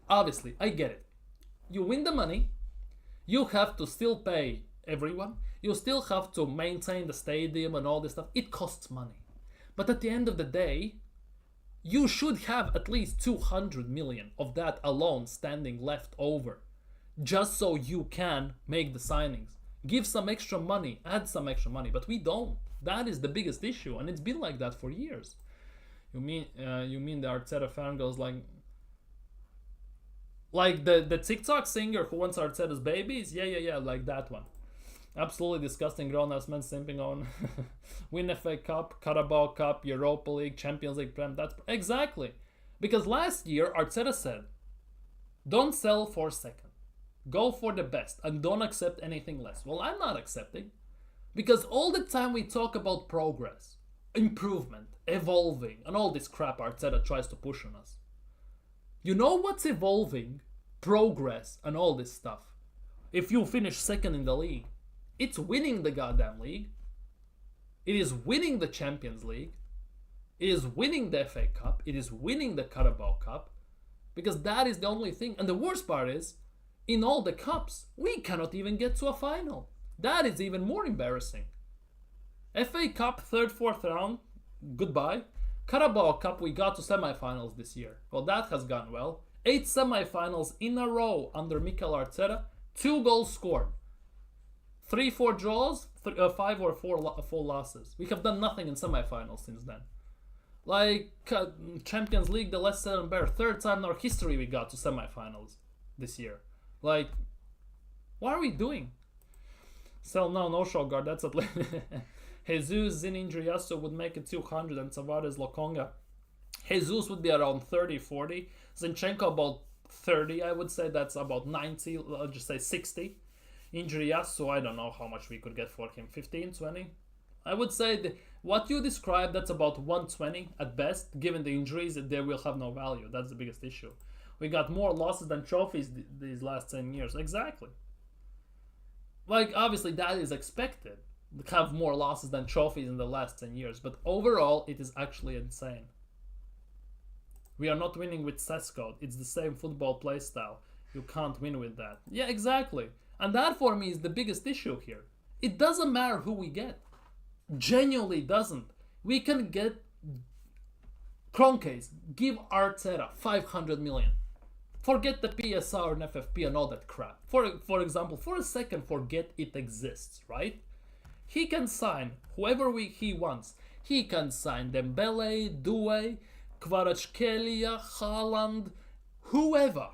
obviously, I get it. You win the money, you have to still pay everyone, you still have to maintain the stadium and all this stuff. It costs money. But at the end of the day, you should have at least 200 million of that alone standing left over, just so you can make the signings. Give some extra money, add some extra money, but we don't. That is the biggest issue, and it's been like that for years. You mean the Arteta fan goes like the TikTok singer who wants Arteta's babies? Yeah, like that one. Absolutely disgusting grown-ass men simping on win FA Cup, Carabao Cup, Europa League, Champions League, Prem. That's exactly. Because last year, Arteta said, don't sell for second. Go for the best and don't accept anything less. Well, I'm not accepting. Because all the time we talk about progress, improvement, evolving, and all this crap Arteta tries to push on us. You know what's evolving? Progress and all this stuff. If you finish second in the league, it's winning the goddamn league. It is winning the Champions League. It is winning the FA Cup. It is winning the Carabao Cup. Because that is the only thing. And the worst part is, in all the cups, we cannot even get to a final. That is even more embarrassing. FA Cup, third, fourth round, goodbye. Carabao Cup, we got to semi-finals this year. Well, that has gone well. 8 semi-finals in a row under Mikel Arteta. 2 goals scored. 3-4 draws, 5 or 4 full losses. We have done nothing in semi-finals since then. Like, Champions League, the less said and better. 3rd time in our history we got to semi-finals this year. Like, what are we doing? Sell now, no show guard, that's at least. Jesus, Zin, Indriasso would make it 200 and Tavares, Lokonga. Jesus would be around 30, 40. Zinchenko about 30, I would say that's about 90, I'll just say 60. Indriasso, I don't know how much we could get for him, 15, 20? I would say what you described, that's about 120 at best. Given the injuries, they will have no value. That's the biggest issue. We got more losses than trophies these last 10 years. Exactly. Like, obviously, that is expected. To have more losses than trophies in the last 10 years. But overall, it is actually insane. We are not winning with Sesko. It's the same football play style. You can't win with that. Yeah, exactly. And that, for me, is the biggest issue here. It doesn't matter who we get. Genuinely doesn't. We can get Kroenkes. Give Arteta 500 million. Forget the PSR and FFP and all that crap. For example, for a second, forget it exists, right? He can sign whoever he wants. He can sign Dembele, Doué, Kvaratskhelia, Haaland, whoever.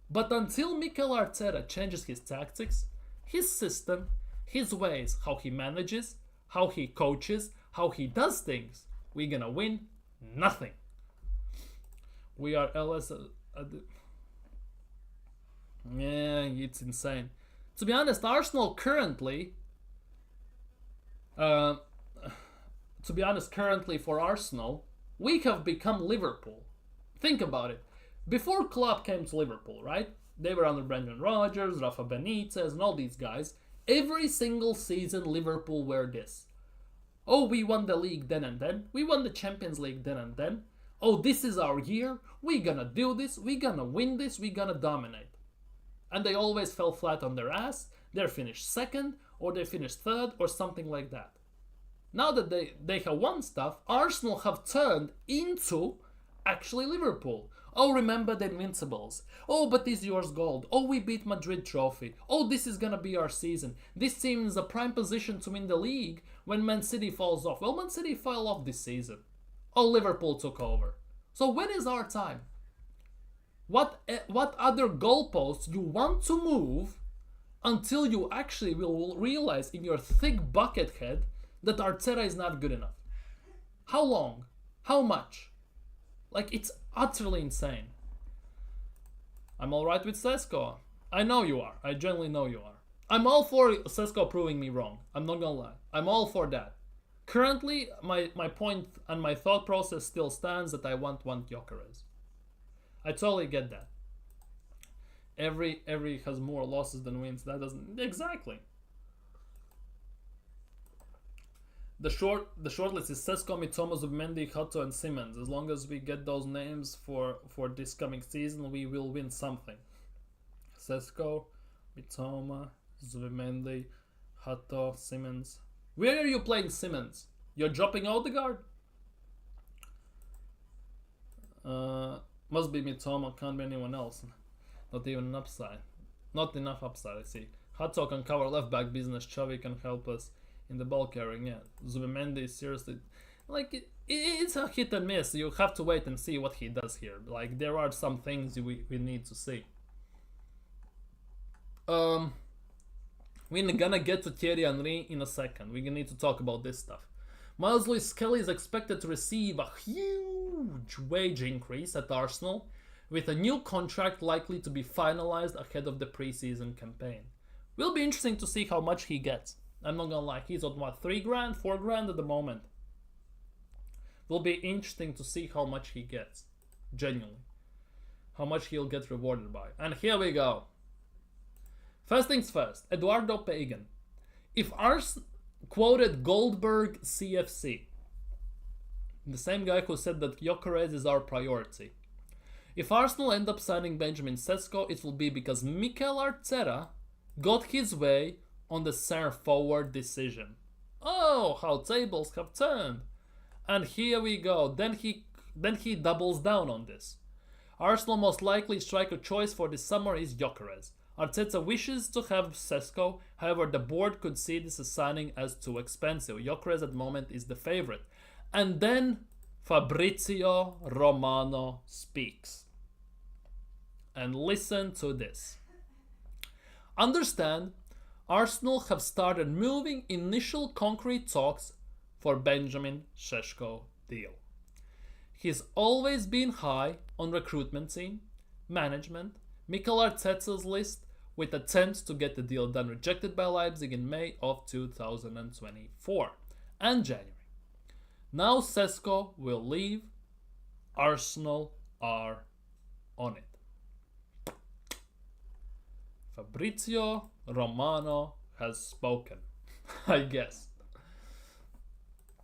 But until Mikel Arteta changes his tactics, his system, his ways, how he manages, how he coaches, how he does things, we're gonna win nothing. We are LS. Yeah, it's insane. To be honest, Arsenal currently, for Arsenal, we have become Liverpool. Think about it. Before Klopp came to Liverpool, right? They were under Brendan Rodgers, Rafa Benitez, and all these guys. Every single season, Liverpool were this. Oh, we won the league then and then. We won the Champions League then and then. Oh, this is our year. We're gonna do this. We're gonna win this. We're gonna dominate. And they always fell flat on their ass. They finished second, or they finished third, or something like that. Now that they have won stuff, Arsenal have turned into actually Liverpool. Oh, remember the Invincibles. Oh, but this is yours gold. Oh, we beat Madrid trophy. Oh, this is gonna be our season. This team is a prime position to win the league when Man City falls off. Well, Man City fell off this season. Oh, Liverpool took over. So when is our time? What other goalposts you want to move until you actually will realize in your thick bucket head that Arteta is not good enough? How long? How much? Like, it's utterly insane. I'm alright with Sesko. I know you are. I genuinely know you are. I'm all for Sesko proving me wrong. I'm not gonna lie. I'm all for that. Currently, my point and my thought process still stands that I want Gyökeres. I totally get that. Every has more losses than wins. That doesn't exactly. The short list is Sesko, Mitoma, Zubimendi, Hato, and Simmons. As long as we get those names for this coming season, we will win something. Sesko, Mitoma, Zubimendi, Hato, Simmons. Where are you playing Simmons? You're dropping Odegaard? Must be Mitoma, can't be anyone else. Not even an upside. Not enough upside, I see. Hato can cover left back business. Xavi can help us in the ball carrying. Yeah, Zubimendi is seriously like it's a hit and miss. You have to wait and see what he does here. Like there are some things we need to see. We're gonna get to Thierry Henry in a second. We're gonna need to talk about this stuff. Miles Lewis-Skelly is expected to receive a huge wage increase at Arsenal, with a new contract likely to be finalized ahead of the preseason campaign. Will be interesting to see how much he gets. I'm not gonna lie, he's on what, 3 grand, 4 grand at the moment. Will be interesting to see how much he gets. Genuinely. How much he'll get rewarded by. And here we go. First things first, Eduardo Pagan. If Ars quoted Goldberg CFC, the same guy who said that Gyökeres is our priority. If Arsenal end up signing Benjamin Sesko, it will be because Mikel Arteta got his way on the center forward decision. Oh, how tables have turned. And here we go. Then he doubles down on this. Arsenal most likely striker choice for this summer is Gyökeres. Arteta wishes to have Sesko, however the board could see this as signing as too expensive. Gyökeres at the moment is the favorite. And then Fabrizio Romano speaks. And listen to this. Understand, Arsenal have started moving initial concrete talks for Benjamin Sesko deal. He's always been high on recruitment team, management, Mikel Arteta's list, with attempts to get the deal done rejected by Leipzig in May of 2024 and January. Now Sesko will leave. Arsenal are on it. Fabrizio Romano has spoken. I guess.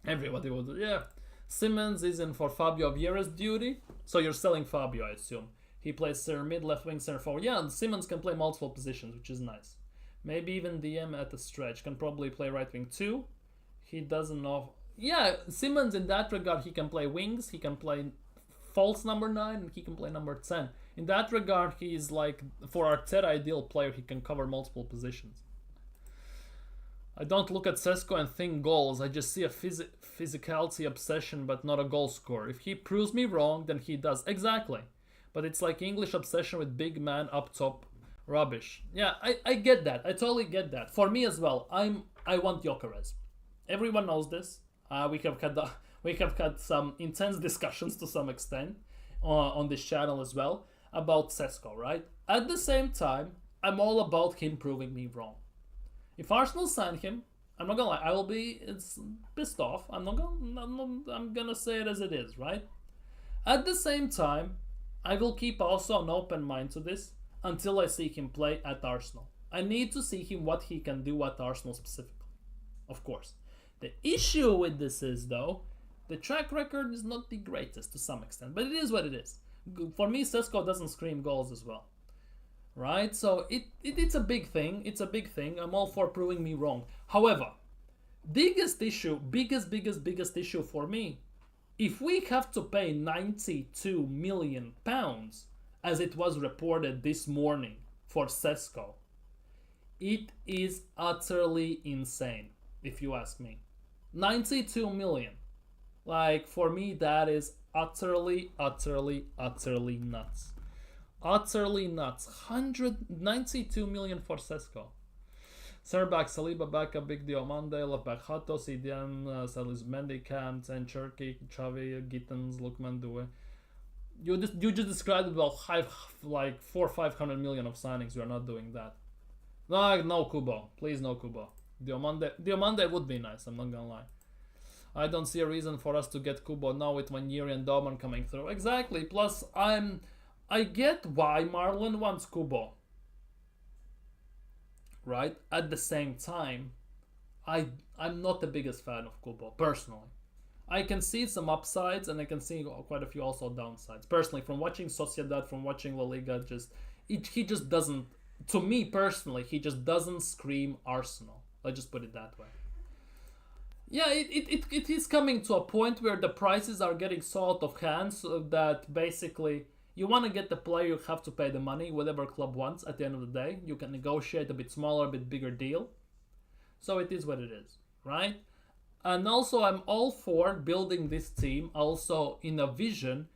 Everybody would, yeah. Simmons is in for Fabio Vieira's duty. So you're selling Fabio, I assume. He plays center mid, left wing, center forward. Yeah, and Simmons can play multiple positions, which is nice. Maybe even DM at the stretch. Can probably play right wing too. He doesn't know. Yeah, Simmons in that regard, he can play wings. He can play false number 9 and he can play number 10. In that regard, he's like, for Arteta, ideal player. He can cover multiple positions. I don't look at Sesko and think goals. I just see a physicality obsession, but not a goal scorer. If he proves me wrong, then he does. Exactly. But it's like English obsession with big man up top rubbish. Yeah, I get that. I totally get that. For me as well, I want Gyökeres. Everyone knows this. We have had some intense discussions to some extent on this channel as well about Sesko, right? At the same time, I'm all about him proving me wrong. If Arsenal sign him, I'm not gonna lie, I will be pissed off. I'm gonna say it as it is, right? At the same time, I will keep also an open mind to this until I see him play at Arsenal. I need to see him what he can do at Arsenal specifically, of course. The issue with this is, though, the track record is not the greatest to some extent, but it is what it is. For me, Sesko doesn't scream goals as well, right? So it's a big thing. It's a big thing. I'm all for proving me wrong. However, biggest issue for me, if we have to pay £92 million, as it was reported this morning for Sesko, it is utterly insane, if you ask me. 92 million. Like, for me, that is utterly nuts. Utterly nuts. 192 million for Sesko. Center back Saliba back a big deal Monday. Left back Hato, CDM, Zubimendi, Cam, Ten, Cherky, Xavi, Gittens, Lukman, Due. You just described about 400 or 500 million of signings. You are not doing that. No Kubo. Please no Kubo. Diomande would be nice, I'm not gonna lie. I don't see a reason for us to get Kubo now with Ranieri and Dortmund coming through. Exactly. Plus, I get why Marlon wants Kubo. Right? At the same time, I'm not the biggest fan of Kubo, personally. I can see some upsides and I can see quite a few also downsides. Personally, from watching Sociedad, from watching La Liga, he just doesn't, to me personally, he just doesn't scream Arsenal. Let's just put it that way. Yeah, it is coming to a point where the prices are getting so out of hand so that basically you want to get the player, you have to pay the money, whatever club wants at the end of the day. You can negotiate a bit smaller, a bit bigger deal. So it is what it is, right? And also I'm all for building this team also in a vision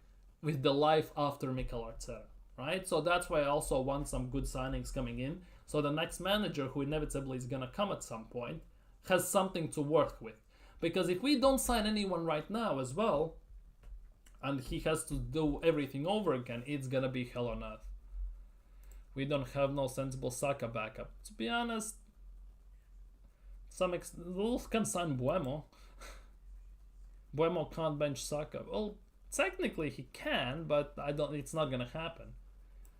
with the life after Mikel Arteta, right? So that's why I also want some good signings coming in. So the next manager, who inevitably is going to come at some point, has something to work with. Because if we don't sign anyone right now as well, and he has to do everything over again, it's gonna be hell on earth. We don't have no sensible Saka backup. To be honest, Wolves can sign Buemo. Buemo can't bench Saka. Well, technically he can, but it's not gonna happen.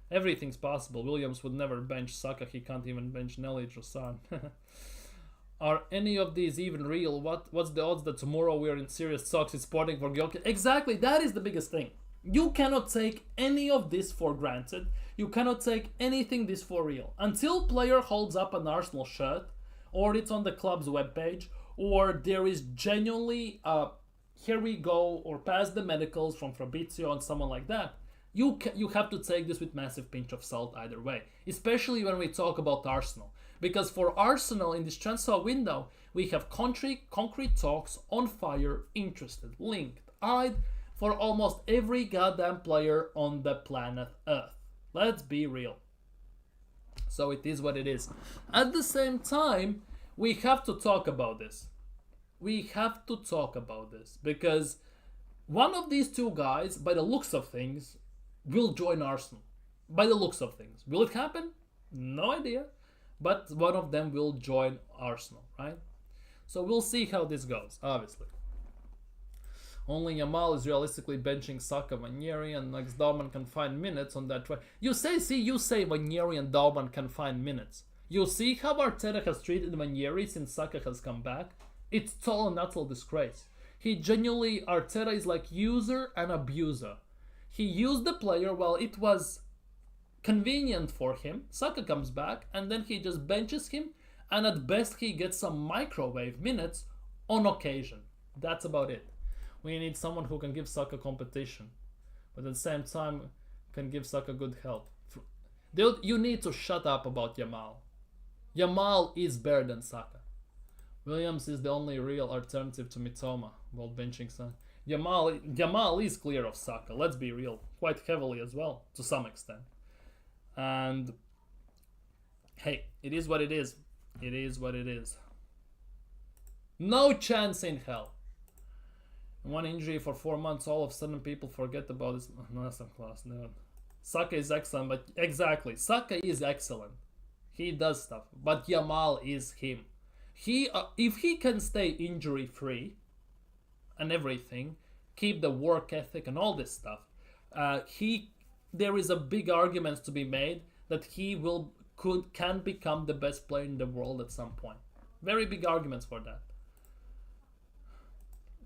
Everything's possible. Williams would never bench Saka. He can't even bench Nelly Trossard. Are any of these even real? What's the odds that tomorrow we are in serious talks with Sporting for Gyökeres? Exactly, that is the biggest thing. You cannot take any of this for granted. You cannot take anything this for real. Until player holds up an Arsenal shirt, or it's on the club's webpage, or there is genuinely here we go, or pass the medicals from Fabrizio and someone like that, you have to take this with massive pinch of salt either way. Especially when we talk about Arsenal. Because for Arsenal in this transfer window, we have concrete talks on fire, interested, linked, eyed for almost every goddamn player on the planet Earth. Let's be real. So it is what it is. At the same time, we have to talk about this. We have to talk about this because one of these two guys, by the looks of things, will join Arsenal. By the looks of things. Will it happen? No idea. But one of them will join Arsenal, right? So we'll see how this goes, obviously. Only Yamal is realistically benching Saka, Ranieri, and next Dortmund can find minutes on that try. You say Ranieri and Dortmund can find minutes. You see how Arteta has treated Ranieri since Saka has come back? It's total and utter disgrace. He genuinely, Arteta is like user and abuser. He used the player while it was convenient for him. Saka comes back and then he just benches him, and at best he gets some microwave minutes on occasion. That's about it. We need someone who can give Saka competition, but at the same time can give Saka good help. You need to shut up about Yamal. Yamal is better than Saka. Williams is the only real alternative to Mitoma while benching Saka. Yamal is clear of Saka, let's be real, quite heavily as well, to some extent. And hey, it is what it is. It is what it is. No chance in hell. One injury for 4 months, all of a sudden people forget about this. No, some class, no. Saka is excellent, but exactly, Saka is excellent. He does stuff, but Yamal is him. If he can stay injury free and everything, keep the work ethic and all this stuff, there is a big argument to be made that he can become the best player in the world at some point. Very big arguments for that.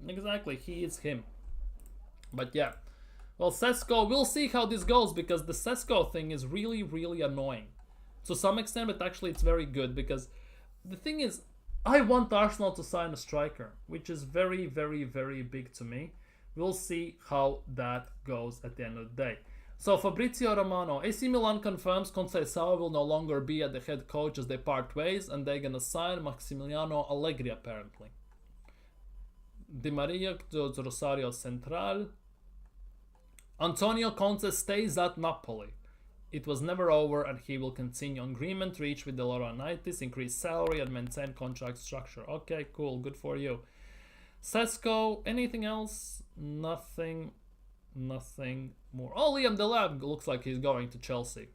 Exactly, he is him. But yeah. Well, Sesko, we'll see how this goes because the Sesko thing is really, really annoying. To some extent, but actually it's very good because the thing is, I want Arsenal to sign a striker, which is very, very, very big to me. We'll see how that goes at the end of the day. So Fabrizio Romano, AC Milan confirms Conceição will no longer be at the head coach as they part ways, and they're gonna sign Maximiliano Allegri apparently. Di Maria to Rosario Central. Antonio Conte stays at Napoli. It was never over and he will continue. Agreement reached with the Laurinaitis, increase salary and maintain contract structure. Okay, cool, good for you. Sesko, anything else? Nothing more. Oh, Liam Delap looks like he's going to Chelsea.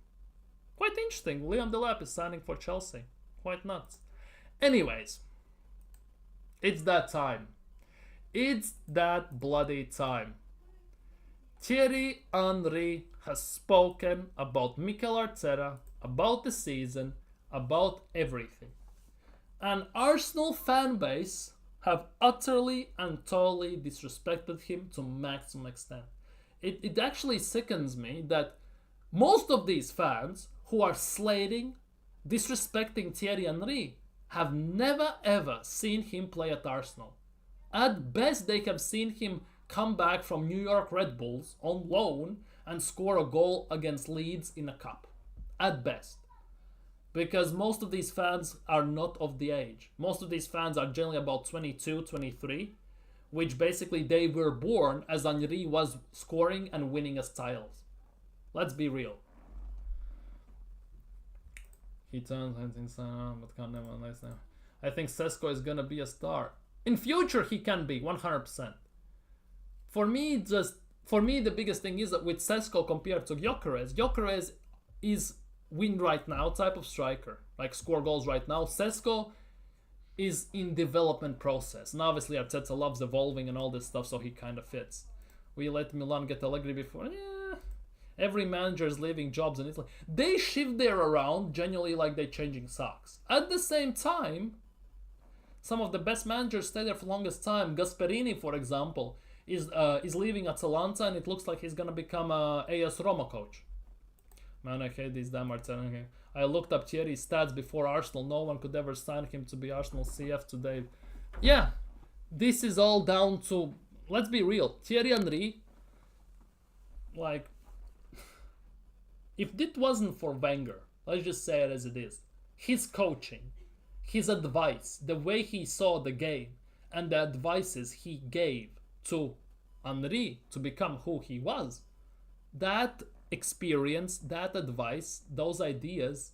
Quite interesting. Liam Delap is signing for Chelsea. Quite nuts. Anyways, it's that time. It's that bloody time. Thierry Henry has spoken about Mikel Arteta, about the season, about everything. And Arsenal fan base have utterly and totally disrespected him to maximum extent. It actually sickens me that most of these fans who are slating, disrespecting Thierry Henry have never ever seen him play at Arsenal. At best, they have seen him come back from New York Red Bulls on loan and score a goal against Leeds in a cup. At best. Because most of these fans are not of the age. Most of these fans are generally about 22, 23, which basically they were born as Henry was scoring and winning as titles. Let's be real. He turns inside, but can't never nice now. I think Sesko is gonna be a star. In future, he can be 100%. For me, the biggest thing is that with Sesko compared to Gyökeres is win right now type of striker, like score goals right now. Sesko is in development process. And obviously Arteta loves evolving and all this stuff, so he kind of fits. We let Milan get Allegri before. Yeah. Every manager is leaving jobs in Italy. They shift there around genuinely like they're changing socks. At the same time, some of the best managers stay there for the longest time. Gasperini, for example, is leaving Atalanta, and it looks like he's gonna become a AS Roma coach. Man, I hate these damn Arteta. I looked up Thierry's stats before Arsenal. No one could ever sign him to be Arsenal CF today. Yeah, this is all down to, let's be real, Thierry Henry, like, if it wasn't for Wenger, let's just say it as it is, his coaching, his advice, the way he saw the game, and the advices he gave to Henry to become who he was, that experience, that advice, those ideas,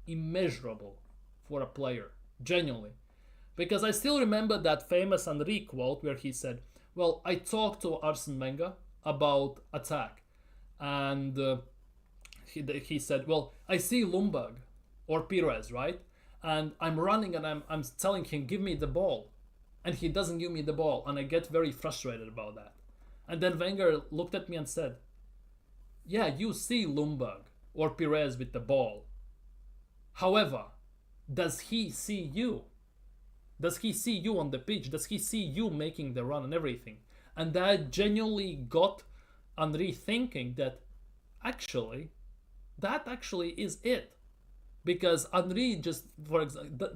immeasurable for a player, genuinely. Because I still remember that famous Henry quote where he said, well, I talked to Arsene Wenger about attack, and he said, well, I see Ljungberg or Pires, right? And I'm running and I'm telling him, give me the ball. And he doesn't give me the ball. And I get very frustrated about that. And then Wenger looked at me and said, yeah, you see Ljungberg or Pires with the ball. However, does he see you? Does he see you on the pitch? Does he see you making the run and everything? And that genuinely got Henry thinking that actually is it. Because Henry just, for example,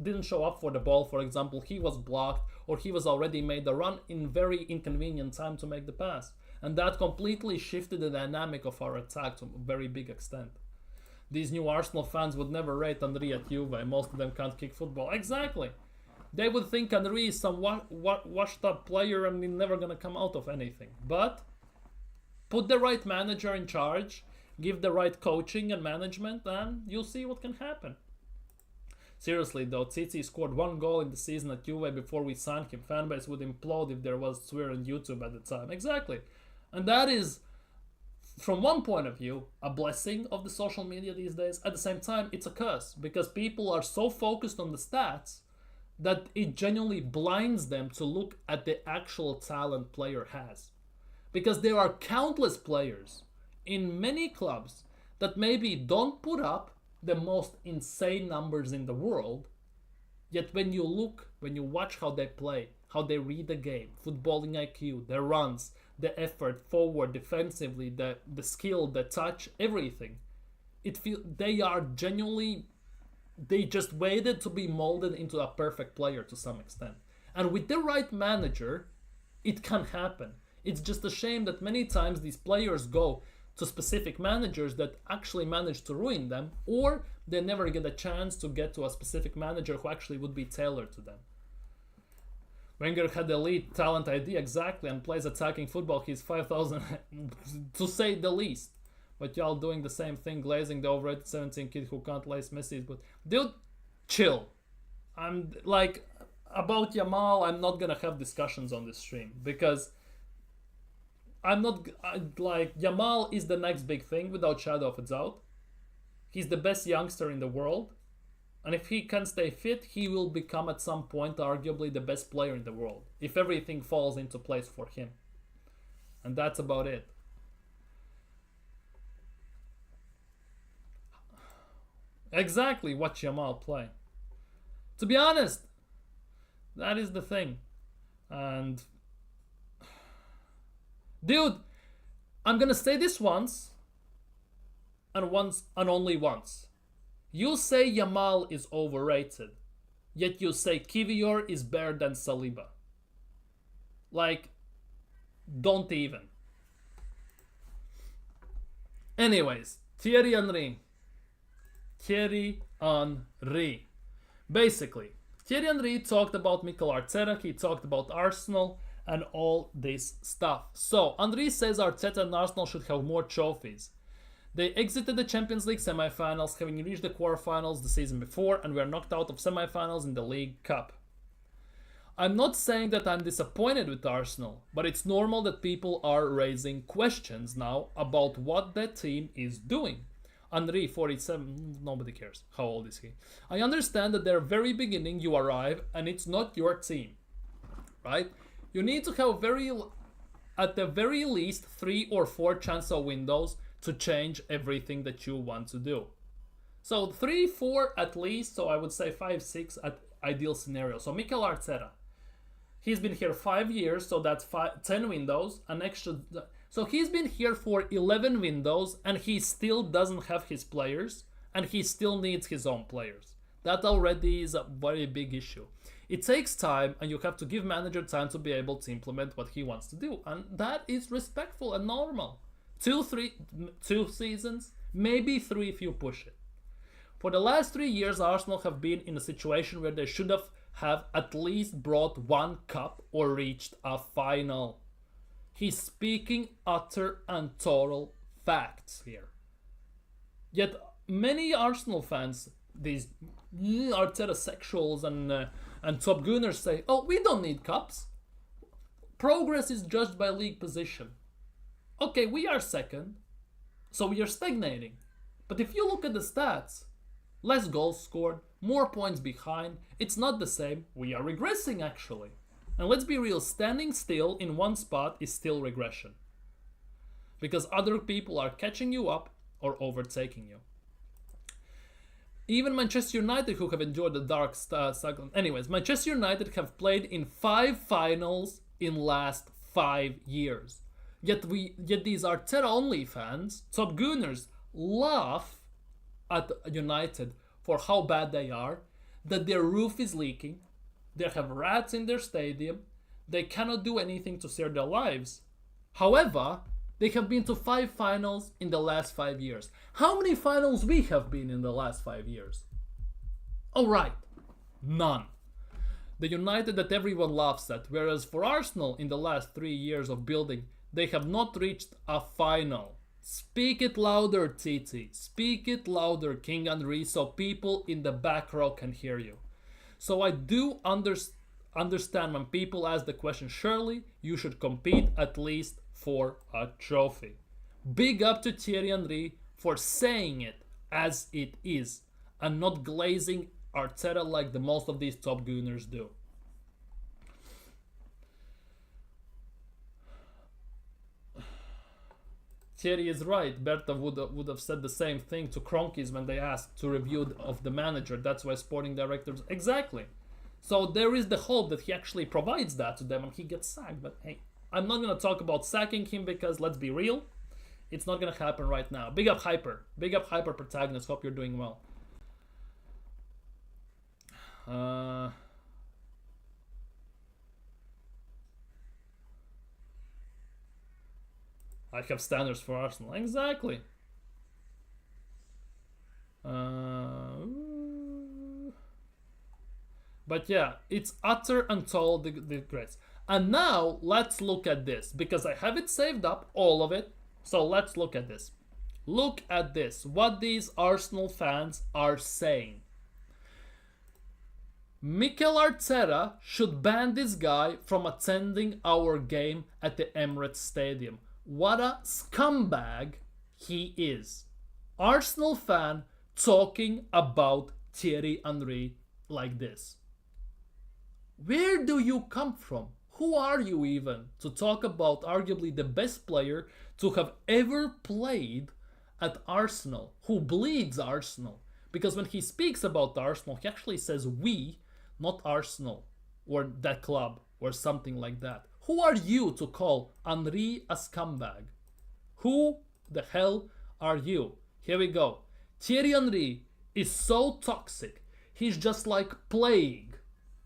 didn't show up for the ball, for example. He was blocked or he was already made the run in very inconvenient time to make the pass. And that completely shifted the dynamic of our attack to a very big extent. These new Arsenal fans would never rate Henry at Juve. Most of them can't kick football. Exactly. They would think Henry is some washed up player and he's never going to come out of anything. But put the right manager in charge, give the right coaching and management, and you'll see what can happen. Seriously though, Tsitsi scored 1 goal in the season at Juve before we signed him. Fanbase would implode if there was swear on YouTube at the time. Exactly. And that is, from one point of view, a blessing of the social media these days. At the same time, it's a curse, because people are so focused on the stats that it genuinely blinds them to look at the actual talent player has. Because there are countless players in many clubs that maybe don't put up the most insane numbers in the world, yet when you watch how they play, how they read the game, footballing IQ, their runs, the effort forward, defensively, the skill, the touch, everything, they are genuinely, they just waited to be molded into a perfect player to some extent. And with the right manager, it can happen. It's just a shame that many times these players go to specific managers that actually manage to ruin them, or they never get a chance to get to a specific manager who actually would be tailored to them. Wenger had the elite talent idea, exactly, and plays attacking football. He's 5,000 to say the least. But y'all doing the same thing, glazing the overrated 17 kid who can't lace Messi. But dude, chill. I'm like, about Yamal, I'm not gonna have discussions on this stream, because Yamal is the next big thing without shadow of a doubt. He's the best youngster in the world. And if he can stay fit, he will become at some point arguably the best player in the world. If everything falls into place for him. And that's about it. Exactly, watch Yamal play. To be honest, that is the thing. And dude, I'm gonna say this once and only once. You say Yamal is overrated, yet you say Kivior is better than Saliba. Like, don't even. Anyways, Thierry Henry. Basically, Thierry Henry talked about Mikel Arteta, he talked about Arsenal, and all this stuff. So, Henry says Arteta and Arsenal should have more trophies. They exited the Champions League semi-finals, having reached the quarterfinals the season before, and were knocked out of semi-finals in the League Cup. I'm not saying that I'm disappointed with Arsenal, but it's normal that people are raising questions now about what that team is doing. Henry, 47, nobody cares. How old is he? I understand that at the very beginning you arrive and it's not your team, right? You need to have at the very least 3 or 4 transfer windows to change everything that you want to do. So 3, 4 at least, so I would say 5, 6 at ideal scenario. So Mikel Arteta, he's been here 5 years, so that's 10 windows, an extra. So he's been here for 11 windows and he still doesn't have his players and he still needs his own players. That already is a very big issue. It takes time and you have to give manager time to be able to implement what he wants to do, and that is respectful and normal. 2 seasons, maybe 3 if you push it. For the last 3 years, Arsenal have been in a situation where they should have at least brought 1 cup or reached a final. He's speaking utter and total facts here. Yet many Arsenal fans, these Arteta sexuals and top gooners say, oh, we don't need cups. Progress is judged by league position. Okay, we are second, so we are stagnating. But if you look at the stats, less goals scored, more points behind, it's not the same. We are regressing actually. And let's be real, standing still in one spot is still regression. Because other people are catching you up or overtaking you. Even Manchester United, who have enjoyed the dark cycle. Anyways, Manchester United have played in 5 finals in last 5 years. Yet these Arteta only fans, top gooners, laugh at United for how bad they are, that their roof is leaking, they have rats in their stadium, they cannot do anything to save their lives. However, they have been to 5 finals in the last 5 years. How many finals we have been in the last 5 years? Alright, none. The United that everyone laughs at, whereas for Arsenal in the last 3 years of building, they have not reached a final. Speak it louder, Titi. Speak it louder, King Henry, so people in the back row can hear you. So I do understand when people ask the question, surely you should compete at least for a trophy. Big up to Thierry Henry for saying it as it is and not glazing Arteta like the most of these top gooners do. Thierry is right. Berta would have said the same thing to Kroenkes when they asked to review of the manager. That's why sporting directors... Exactly. So there is the hope that he actually provides that to them and he gets sacked. But hey, I'm not going to talk about sacking him because, let's be real, it's not going to happen right now. Big up Hyper. Big up Hyper Protagonist. Hope you're doing well. I have standards for Arsenal. Exactly. But yeah, it's utter and total disgrace. And now, let's look at this. Because I have it saved up, all of it. So let's look at this. Look at this. What these Arsenal fans are saying. Mikel Arteta should ban this guy from attending our game at the Emirates Stadium. What a scumbag he is. Arsenal fan talking about Thierry Henry like this. Where do you come from? Who are you even to talk about arguably the best player to have ever played at Arsenal, who bleeds Arsenal? Because when he speaks about Arsenal, he actually says we, not Arsenal, or that club, or something like that. Who are you to call Henry a scumbag? Who the hell are you? Here we go. Thierry Henry is so toxic. He's just like plague.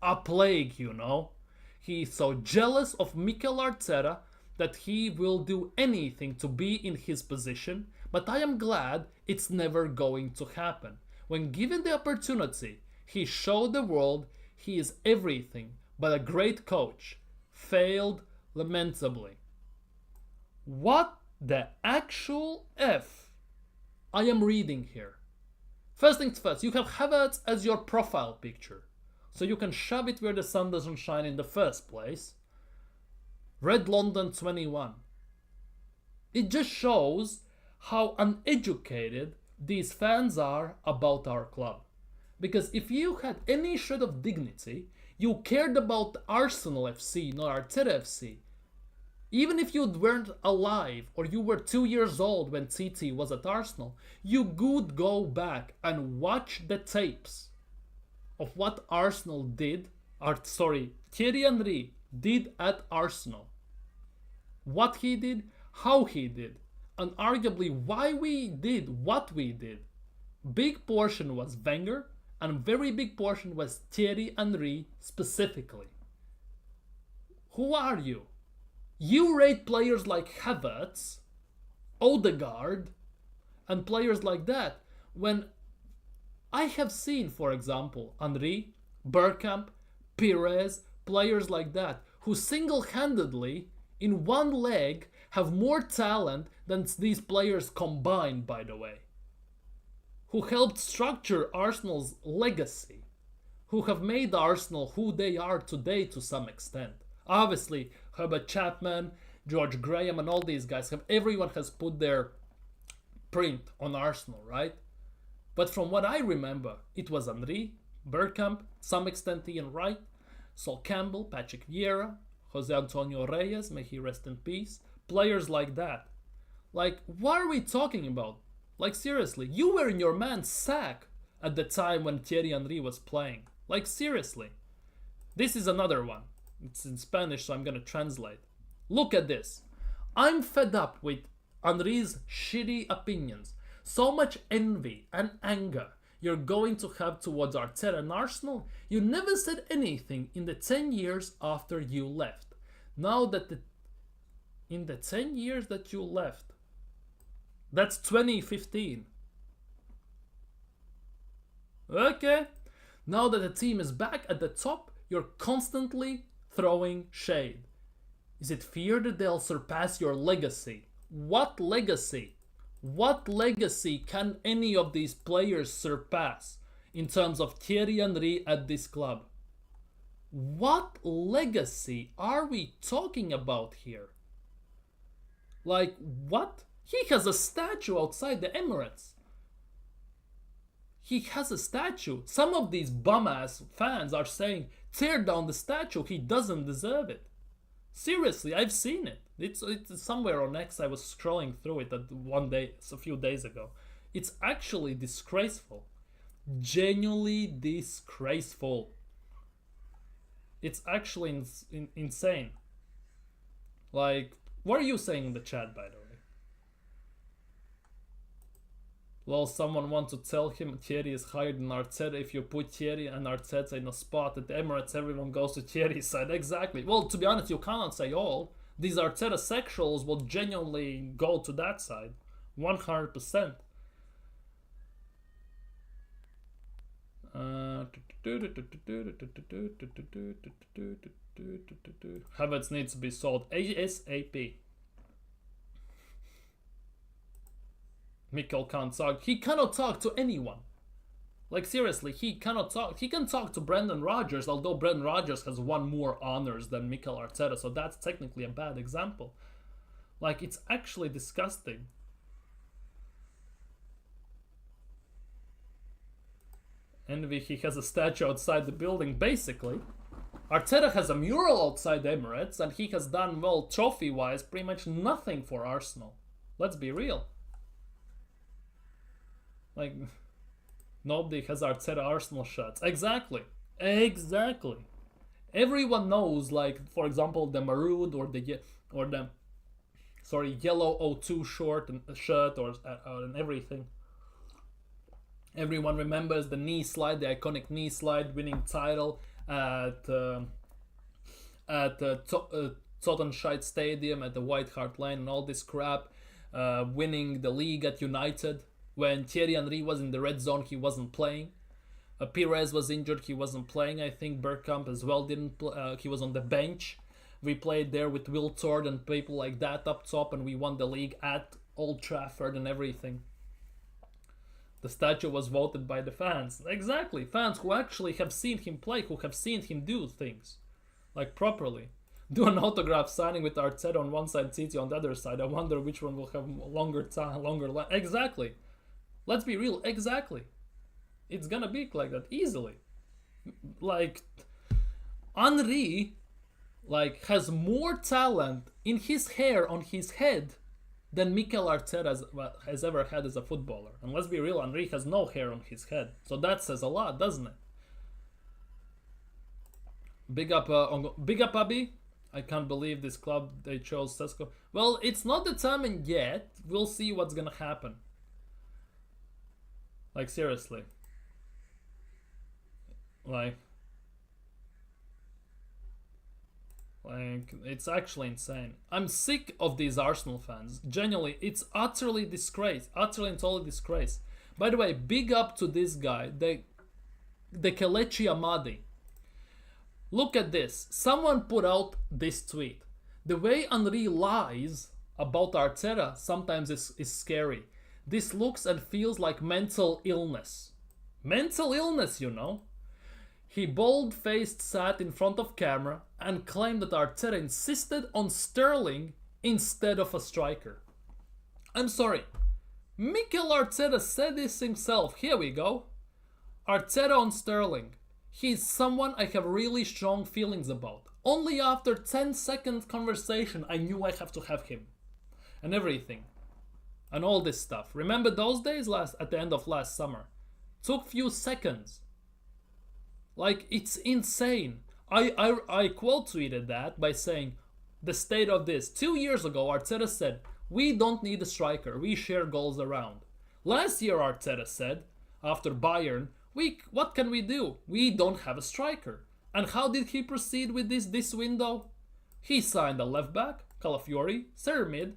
A plague, you know. He's so jealous of Mikel Arteta that he will do anything to be in his position, but I am glad it's never going to happen. When given the opportunity, he showed the world he is everything but a great coach. Failed lamentably. What the actual F I am reading here? First things first, you have Havertz as your profile picture, so you can shove it where the sun doesn't shine in the first place. Red London 21. It just shows how uneducated these fans are about our club. Because if you had any shred of dignity, you cared about Arsenal FC, not Arteta FC. Even if you weren't alive or you were 2 years old when TT was at Arsenal, you could go back and watch the tapes of what Arsenal did, Thierry Henry did at Arsenal. What he did, how he did, and arguably why we did what we did. Big portion was Wenger, and very big portion was Thierry Henry specifically. Who are you? You rate players like Havertz, Odegaard, and players like that, when I have seen, for example, Henry, Bergkamp, Pires, players like that, who single-handedly, in one leg, have more talent than these players combined, by the way. Who helped structure Arsenal's legacy. Who have made Arsenal who they are today to some extent. Obviously, Herbert Chapman, George Graham, and all these guys, everyone has put their print on Arsenal, right? But from what I remember, it was Henry, Bergkamp, some extent Ian Wright, Sol Campbell, Patrick Vieira, Jose Antonio Reyes, may he rest in peace, players like that. Like, what are we talking about? Like, seriously, you were in your man's sack at the time when Thierry Henry was playing. Like, seriously. This is another one. It's in Spanish, so I'm gonna translate. Look at this. I'm fed up with Henry's shitty opinions. So much envy and anger you're going to have towards Arteta and Arsenal. You never said anything in the 10 years after you left. Now that in the 10 years that you left, that's 2015. Okay. Now that the team is back at the top, you're constantly throwing shade. Is it fear that they'll surpass your legacy? What legacy? What legacy can any of these players surpass in terms of Thierry Henry at this club? What legacy are we talking about here? Like, what? He has a statue outside the Emirates. He has a statue. Some of these bum-ass fans are saying, tear down the statue, he doesn't deserve it. Seriously, I've seen it. It's somewhere on X. I was scrolling through it a few days ago. It's actually disgraceful. Genuinely disgraceful. It's actually insane. Like, what are you saying in the chat, by the way? Well, someone wants to tell him Thierry is higher than Arteta. If you put Thierry and Arteta in a spot at the Emirates, everyone goes to Thierry's side. Exactly. Well, to be honest, you cannot say all. These Arteta sexuals will genuinely go to that side. 100%. Havertz needs to be sold ASAP. Mikel can't talk. He cannot talk to anyone. Like, seriously, he cannot talk. He can talk to Brendan Rodgers, although Brendan Rodgers has won more honors than Mikel Arteta, so that's technically a bad example. Like, it's actually disgusting. Envy, he has a statue outside the building, basically. Arteta has a mural outside Emirates, and he has done, well, trophy-wise, pretty much nothing for Arsenal. Let's be real. Like, nobody has Arteta Arsenal shirts. Exactly. Exactly. Everyone knows, like, for example, the maroon or the yellow O2 shirt and everything. Everyone remembers the knee slide, the iconic knee slide, winning title at Tottenham Stadium at the White Hart Lane and all this crap. Winning the league at United. When Thierry Henry was in the red zone, he wasn't playing. Pires was injured, he wasn't playing. I think Bergkamp as well didn't play. He was on the bench. We played there with Will Tord and people like that up top, and we won the league at Old Trafford and everything. The statue was voted by the fans. Exactly, fans who actually have seen him play, who have seen him do things, like properly. Do an autograph signing with Arteta on one side, Titi on the other side. I wonder which one will have longer time, Exactly. Let's be real, exactly. It's gonna be like that, easily. Like, Henry, like, has more talent in his hair on his head than Mikel Arteta has ever had as a footballer. And let's be real, Henry has no hair on his head. So that says a lot, doesn't it? Big up Abby. I can't believe this club, they chose Sesko. Well, it's not determined yet. We'll see what's gonna happen. Like, seriously. Like, it's actually insane. I'm sick of these Arsenal fans. Genuinely, it's utterly disgrace. Utterly and totally disgrace. By the way, big up to this guy, the Kelechi Amadi. Look at this. Someone put out this tweet. The way Henry lies about Arteta sometimes is scary. This looks and feels like mental illness. Mental illness, you know. He bold-faced sat in front of camera and claimed that Arteta insisted on Sterling instead of a striker. I'm sorry. Mikel Arteta said this himself. Here we go. Arteta on Sterling. He's someone I have really strong feelings about. Only after 10-second conversation I knew I have to have him. And everything. And all this stuff. Remember those days at the end of last summer? Took few seconds. Like, it's insane. I quote tweeted that by saying, the state of this. 2 years ago, Arteta said, we don't need a striker, we share goals around. Last year, Arteta said, after Bayern, what can we do? We don't have a striker. And how did he proceed with this window? He signed a left back, Calafiori, Ceramid,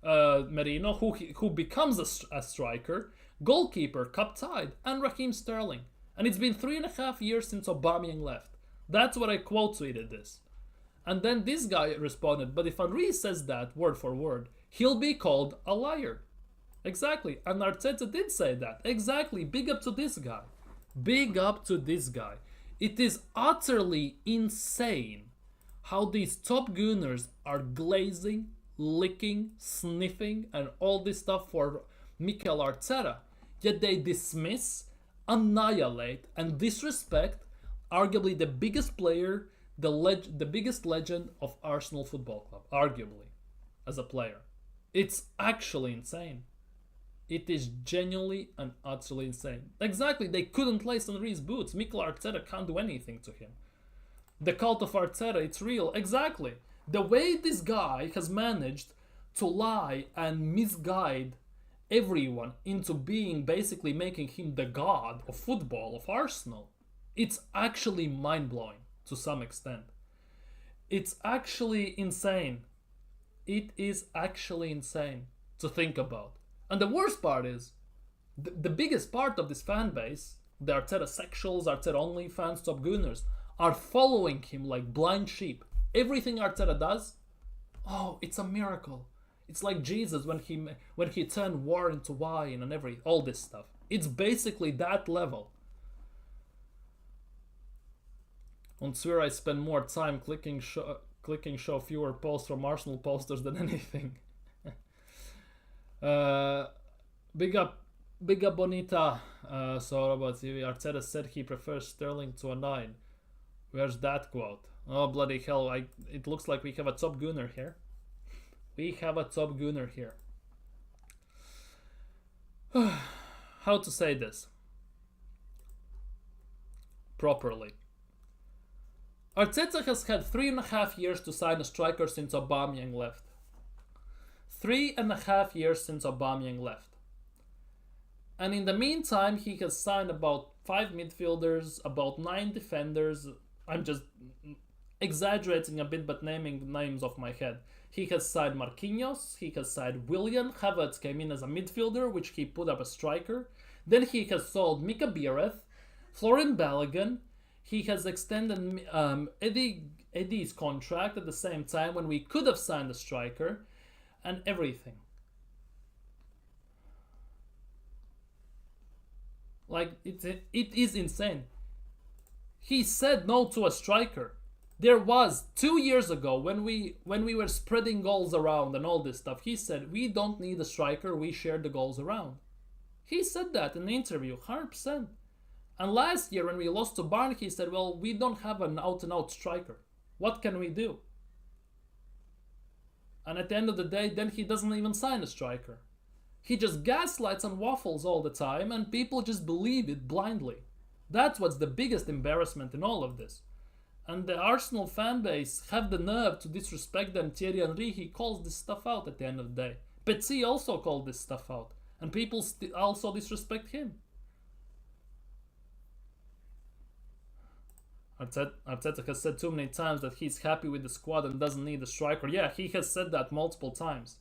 Merino, who becomes a striker, goalkeeper, cup tied, and Raheem Sterling. And it's been 3.5 years since Aubameyang left. That's what I quote tweeted this. And then this guy responded, but if Henry says that word for word, he'll be called a liar. Exactly. And Arteta did say that. Exactly. Big up to this guy. Big up to this guy. It is utterly insane how these top gooners are glazing, licking, sniffing, and all this stuff for Mikel Arteta. Yet they dismiss, annihilate, and disrespect arguably the biggest player, the biggest legend of Arsenal Football Club, arguably, as a player. It's actually insane. It is genuinely and utterly insane. Exactly, they couldn't lace Henry's boots. Mikel Arteta can't do anything to him. The cult of Arteta, it's real. Exactly. The way this guy has managed to lie and misguide everyone into basically making him the god of football, of Arsenal, it's actually mind-blowing to some extent. It's actually insane. It is actually insane to think about. And the worst part is, the biggest part of this fan base, the Arteta sexuals, Arteta only fans, top gooners, are following him like blind sheep. Everything Arteta does, oh, it's a miracle. It's like Jesus when he turned water into wine and all this stuff. It's basically that level. On Twitter, I spend more time clicking show fewer posts from Arsenal posters than anything. Big up Biga Bonita. So about TV, Arteta said he prefers Sterling to a 9. Where's that quote? Oh, bloody hell. It looks like we have a top gunner here. We have a top gunner here. How to say this properly? Arteta has had 3.5 years to sign a striker since Aubameyang left. 3.5 years since Aubameyang left. And in the meantime, he has signed about 5 midfielders, about 9 defenders. I'm just exaggerating a bit, but naming names off my head. He has signed Marquinhos, he has signed Willian, Havertz came in as a midfielder, which he put up a striker. Then he has sold Mika Biereth, Florian Balogun. He has extended Eddie's contract at the same time when we could have signed a striker, and everything. Like, it is insane. He said no to a striker. There was 2 years ago when we were spreading goals around and all this stuff. He said we don't need a striker. We share the goals around. He said that in the interview, 100%. And last year when we lost to Bayern, he said, well, we don't have an out-and-out striker. What can we do? And at the end of the day, then he doesn't even sign a striker. He just gaslights and waffles all the time, and people just believe it blindly. That's what's the biggest embarrassment in all of this. And the Arsenal fan base have the nerve to disrespect them. Thierry Henry, he calls this stuff out at the end of the day. Petit also called this stuff out. And people also disrespect him. Arteta has said too many times that he's happy with the squad and doesn't need a striker. Yeah, he has said that multiple times.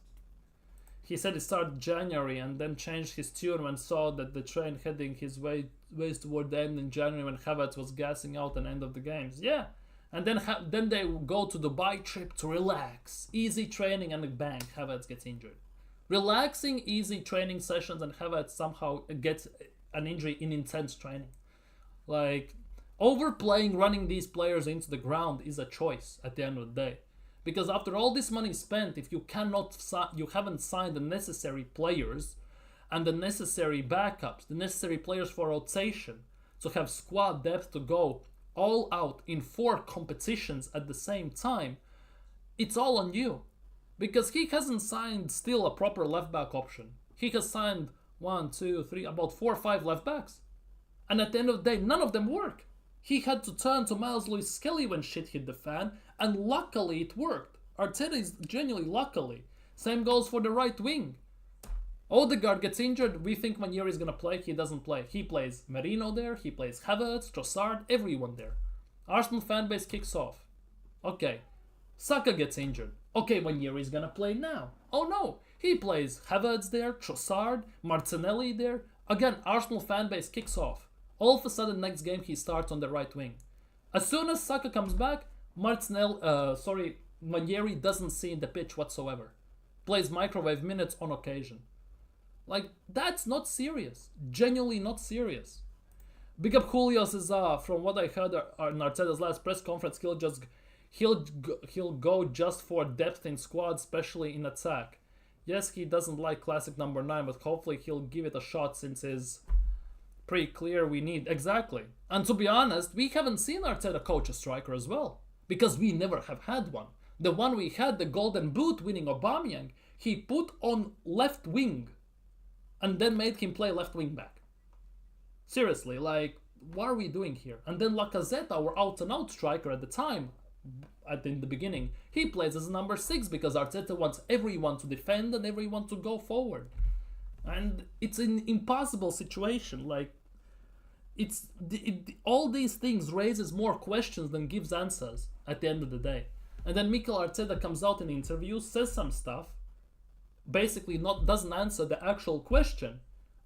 He said he started January and then changed his tune when saw that the train heading his ways toward the end in January when Havertz was gassing out at the end of the games. Yeah, and then they go to Dubai trip to relax. Easy training and bang, Havertz gets injured. Relaxing, easy training sessions and Havertz somehow gets an injury in intense training. Like, overplaying running these players into the ground is a choice at the end of the day. Because after all this money spent, if you haven't signed the necessary players and the necessary backups, the necessary players for rotation, to have squad depth to go all out in 4 competitions at the same time, it's all on you. Because he hasn't signed still a proper left back option. He has signed 1, 2, 3, about 4 or 5 left backs. And at the end of the day, none of them work. He had to turn to Miles Lewis-Skelly when shit hit the fan, and luckily it worked. Arteta is genuinely luckily. Same goes for the right wing. Odegaard gets injured, we think Manieri is gonna play, he doesn't play. He plays Merino there, he plays Havertz, Trossard, everyone there. Arsenal fan base kicks off. Okay, Saka gets injured. Okay, Manieri is gonna play now. Oh no, he plays Havertz there, Trossard, Martinelli there. Again, Arsenal fan base kicks off. All of a sudden, next game, he starts on the right wing. As soon as Saka comes back, Manieri doesn't see the pitch whatsoever. Plays microwave minutes on occasion. Like, that's not serious. Genuinely not serious. Big up Julio says, from what I heard in Arteta's last press conference, he'll go just for depth in squad, especially in attack. Yes, he doesn't like classic number 9, but hopefully he'll give it a shot since it's pretty clear we need. Exactly. And to be honest, we haven't seen Arteta coach a striker as well. Because we never have had one. The one we had, the Golden Boot winning Aubameyang, he put on left wing. And then made him play left wing back. Seriously, like, what are we doing here? And then Lacazette, our out-and-out striker at the time, in the beginning, he plays as number 6 because Arteta wants everyone to defend and everyone to go forward. And it's an impossible situation. Like, all these things raises more questions than gives answers at the end of the day. And then Mikel Arteta comes out in interviews, says some stuff, basically doesn't answer the actual question,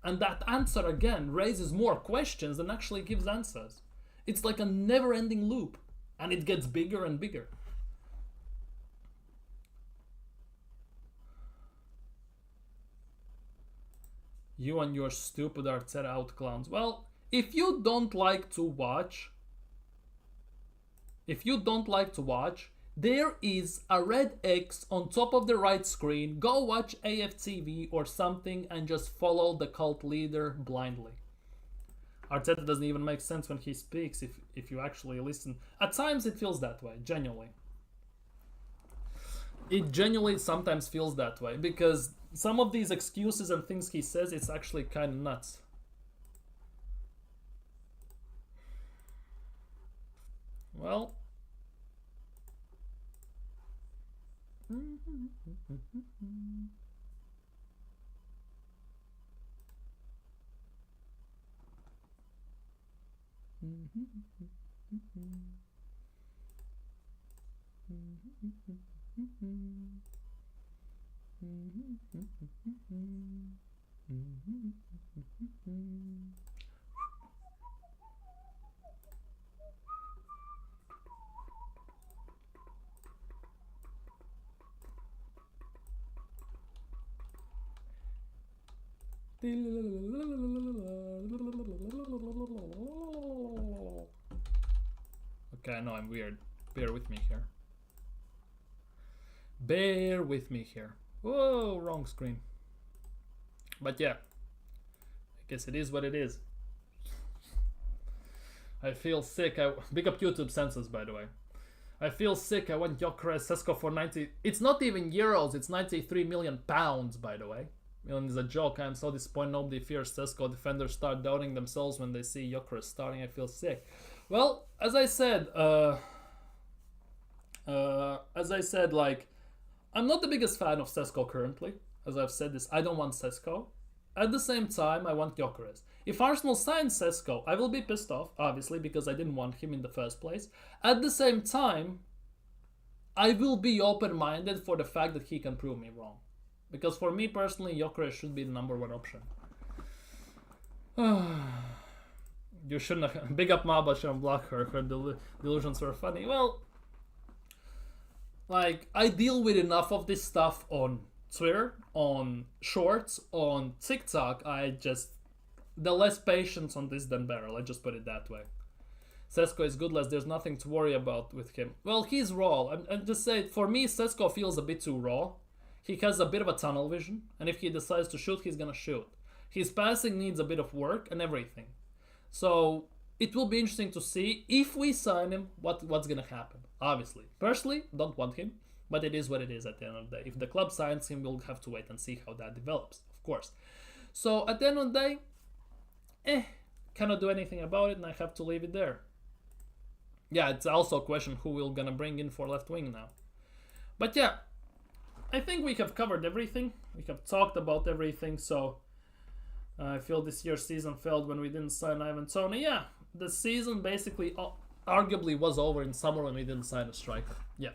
and that answer again raises more questions than actually gives answers. It's like a never-ending loop, and it gets bigger and bigger. You and your stupid Arteta out clowns. Well, if you don't like to watch, There is a red X on top of the right screen. Go watch AFTV or something and just follow the cult leader blindly. Arteta doesn't even make sense when he speaks if you actually listen. At times it feels that way, genuinely. It genuinely sometimes feels that way because some of these excuses and things he says, it's actually kind of nuts. Well, okay, I know I'm weird. Bear with me here. Bear with me here. Whoa, wrong screen. But yeah, I guess it is what it is. I feel sick. Big up YouTube census, by the way. I feel sick. I want Gyökeres Sesko for 90. It's not even euros. It's 93 million pounds, by the way. Million is a joke. I'm so disappointed. Nobody fears Sesko. Defenders start doubting themselves when they see Gyökeres starting. I feel sick. Well, as I said, like, I'm not the biggest fan of Sesko currently. As I've said this, I don't want Sesko. At the same time, I want Gyökeres. If Arsenal signs Sesko, I will be pissed off, obviously, because I didn't want him in the first place. At the same time, I will be open-minded for the fact that he can prove me wrong. Because for me personally, Gyökeres should be the #1 option. You shouldn't have... Big up Mabash and block her. Her delusions were funny. Well, like, I deal with enough of this stuff on Twitter, on Shorts, on TikTok. The less patience on this than better. Let's just put it that way. Sesko is goodless. There's nothing to worry about with him. Well, he's raw. I'm just saying, for me, Sesko feels a bit too raw. He has a bit of a tunnel vision, and if he decides to shoot, he's gonna shoot. His passing needs a bit of work and everything. So it will be interesting to see if we sign him, what's gonna happen. Obviously, personally, don't want him, but it is what it is at the end of the day. If the club signs him, we'll have to wait and see how that develops, of course. So at the end of the day, cannot do anything about it, and I have to leave it there. Yeah, it's also a question who we're gonna bring in for left wing now. But yeah, I think we have covered everything. We have talked about everything, so I feel this year's season failed when we didn't sign Ivan Toney. Yeah, the season basically arguably was over in summer when we didn't sign a striker. Yeah,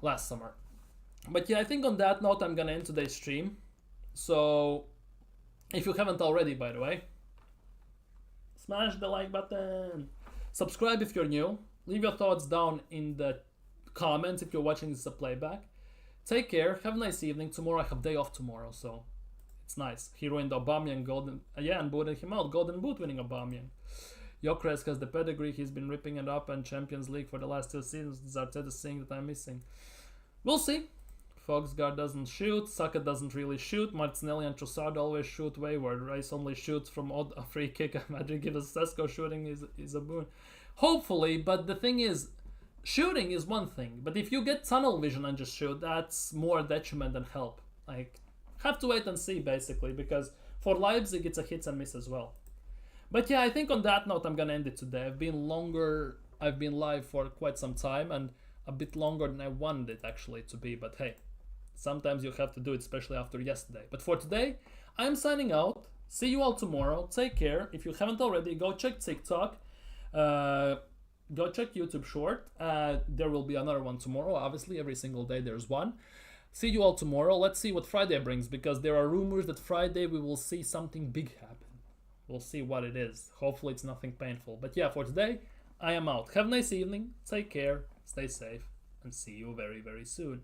last summer. But yeah, I think on that note, I'm gonna end today's stream. So, if you haven't already, by the way, smash the like button. Subscribe if you're new. Leave your thoughts down in the comments if you're watching this as a playback. Take care. Have a nice evening. Tomorrow I have day off tomorrow, so it's nice. He ruined Aubameyang golden, and booted him out. Golden boot winning Aubameyang. Gyökeres has the pedigree. He's been ripping it up in Champions League for the last 2 seasons. This Arteta thing that I'm missing. We'll see. Foxguard doesn't shoot. Saka doesn't really shoot. Martinelli and Trossard always shoot wayward. Rice only shoots from a free kick. Madrid give us Sesko shooting is a boon. Hopefully, but the thing is, shooting is one thing. But if you get tunnel vision and just shoot, that's more detriment than help. Like, have to wait and see, basically, because for Leipzig, it's a hit and miss as well. But yeah, I think on that note, I'm gonna end it today. I've been live for quite some time, and a bit longer than I wanted it actually to be, but hey, sometimes you have to do it, especially after yesterday. But for today, I'm signing out. See you all tomorrow. Take care. If you haven't already, go check TikTok. Go check YouTube Short. There will be another one tomorrow. Obviously, every single day there's one. See you all tomorrow. Let's see what Friday brings, because there are rumors that Friday we will see something big happen. We'll see what it is. Hopefully it's nothing painful. But yeah, for today, I am out. Have a nice evening. Take care. Stay safe. And see you very, very soon.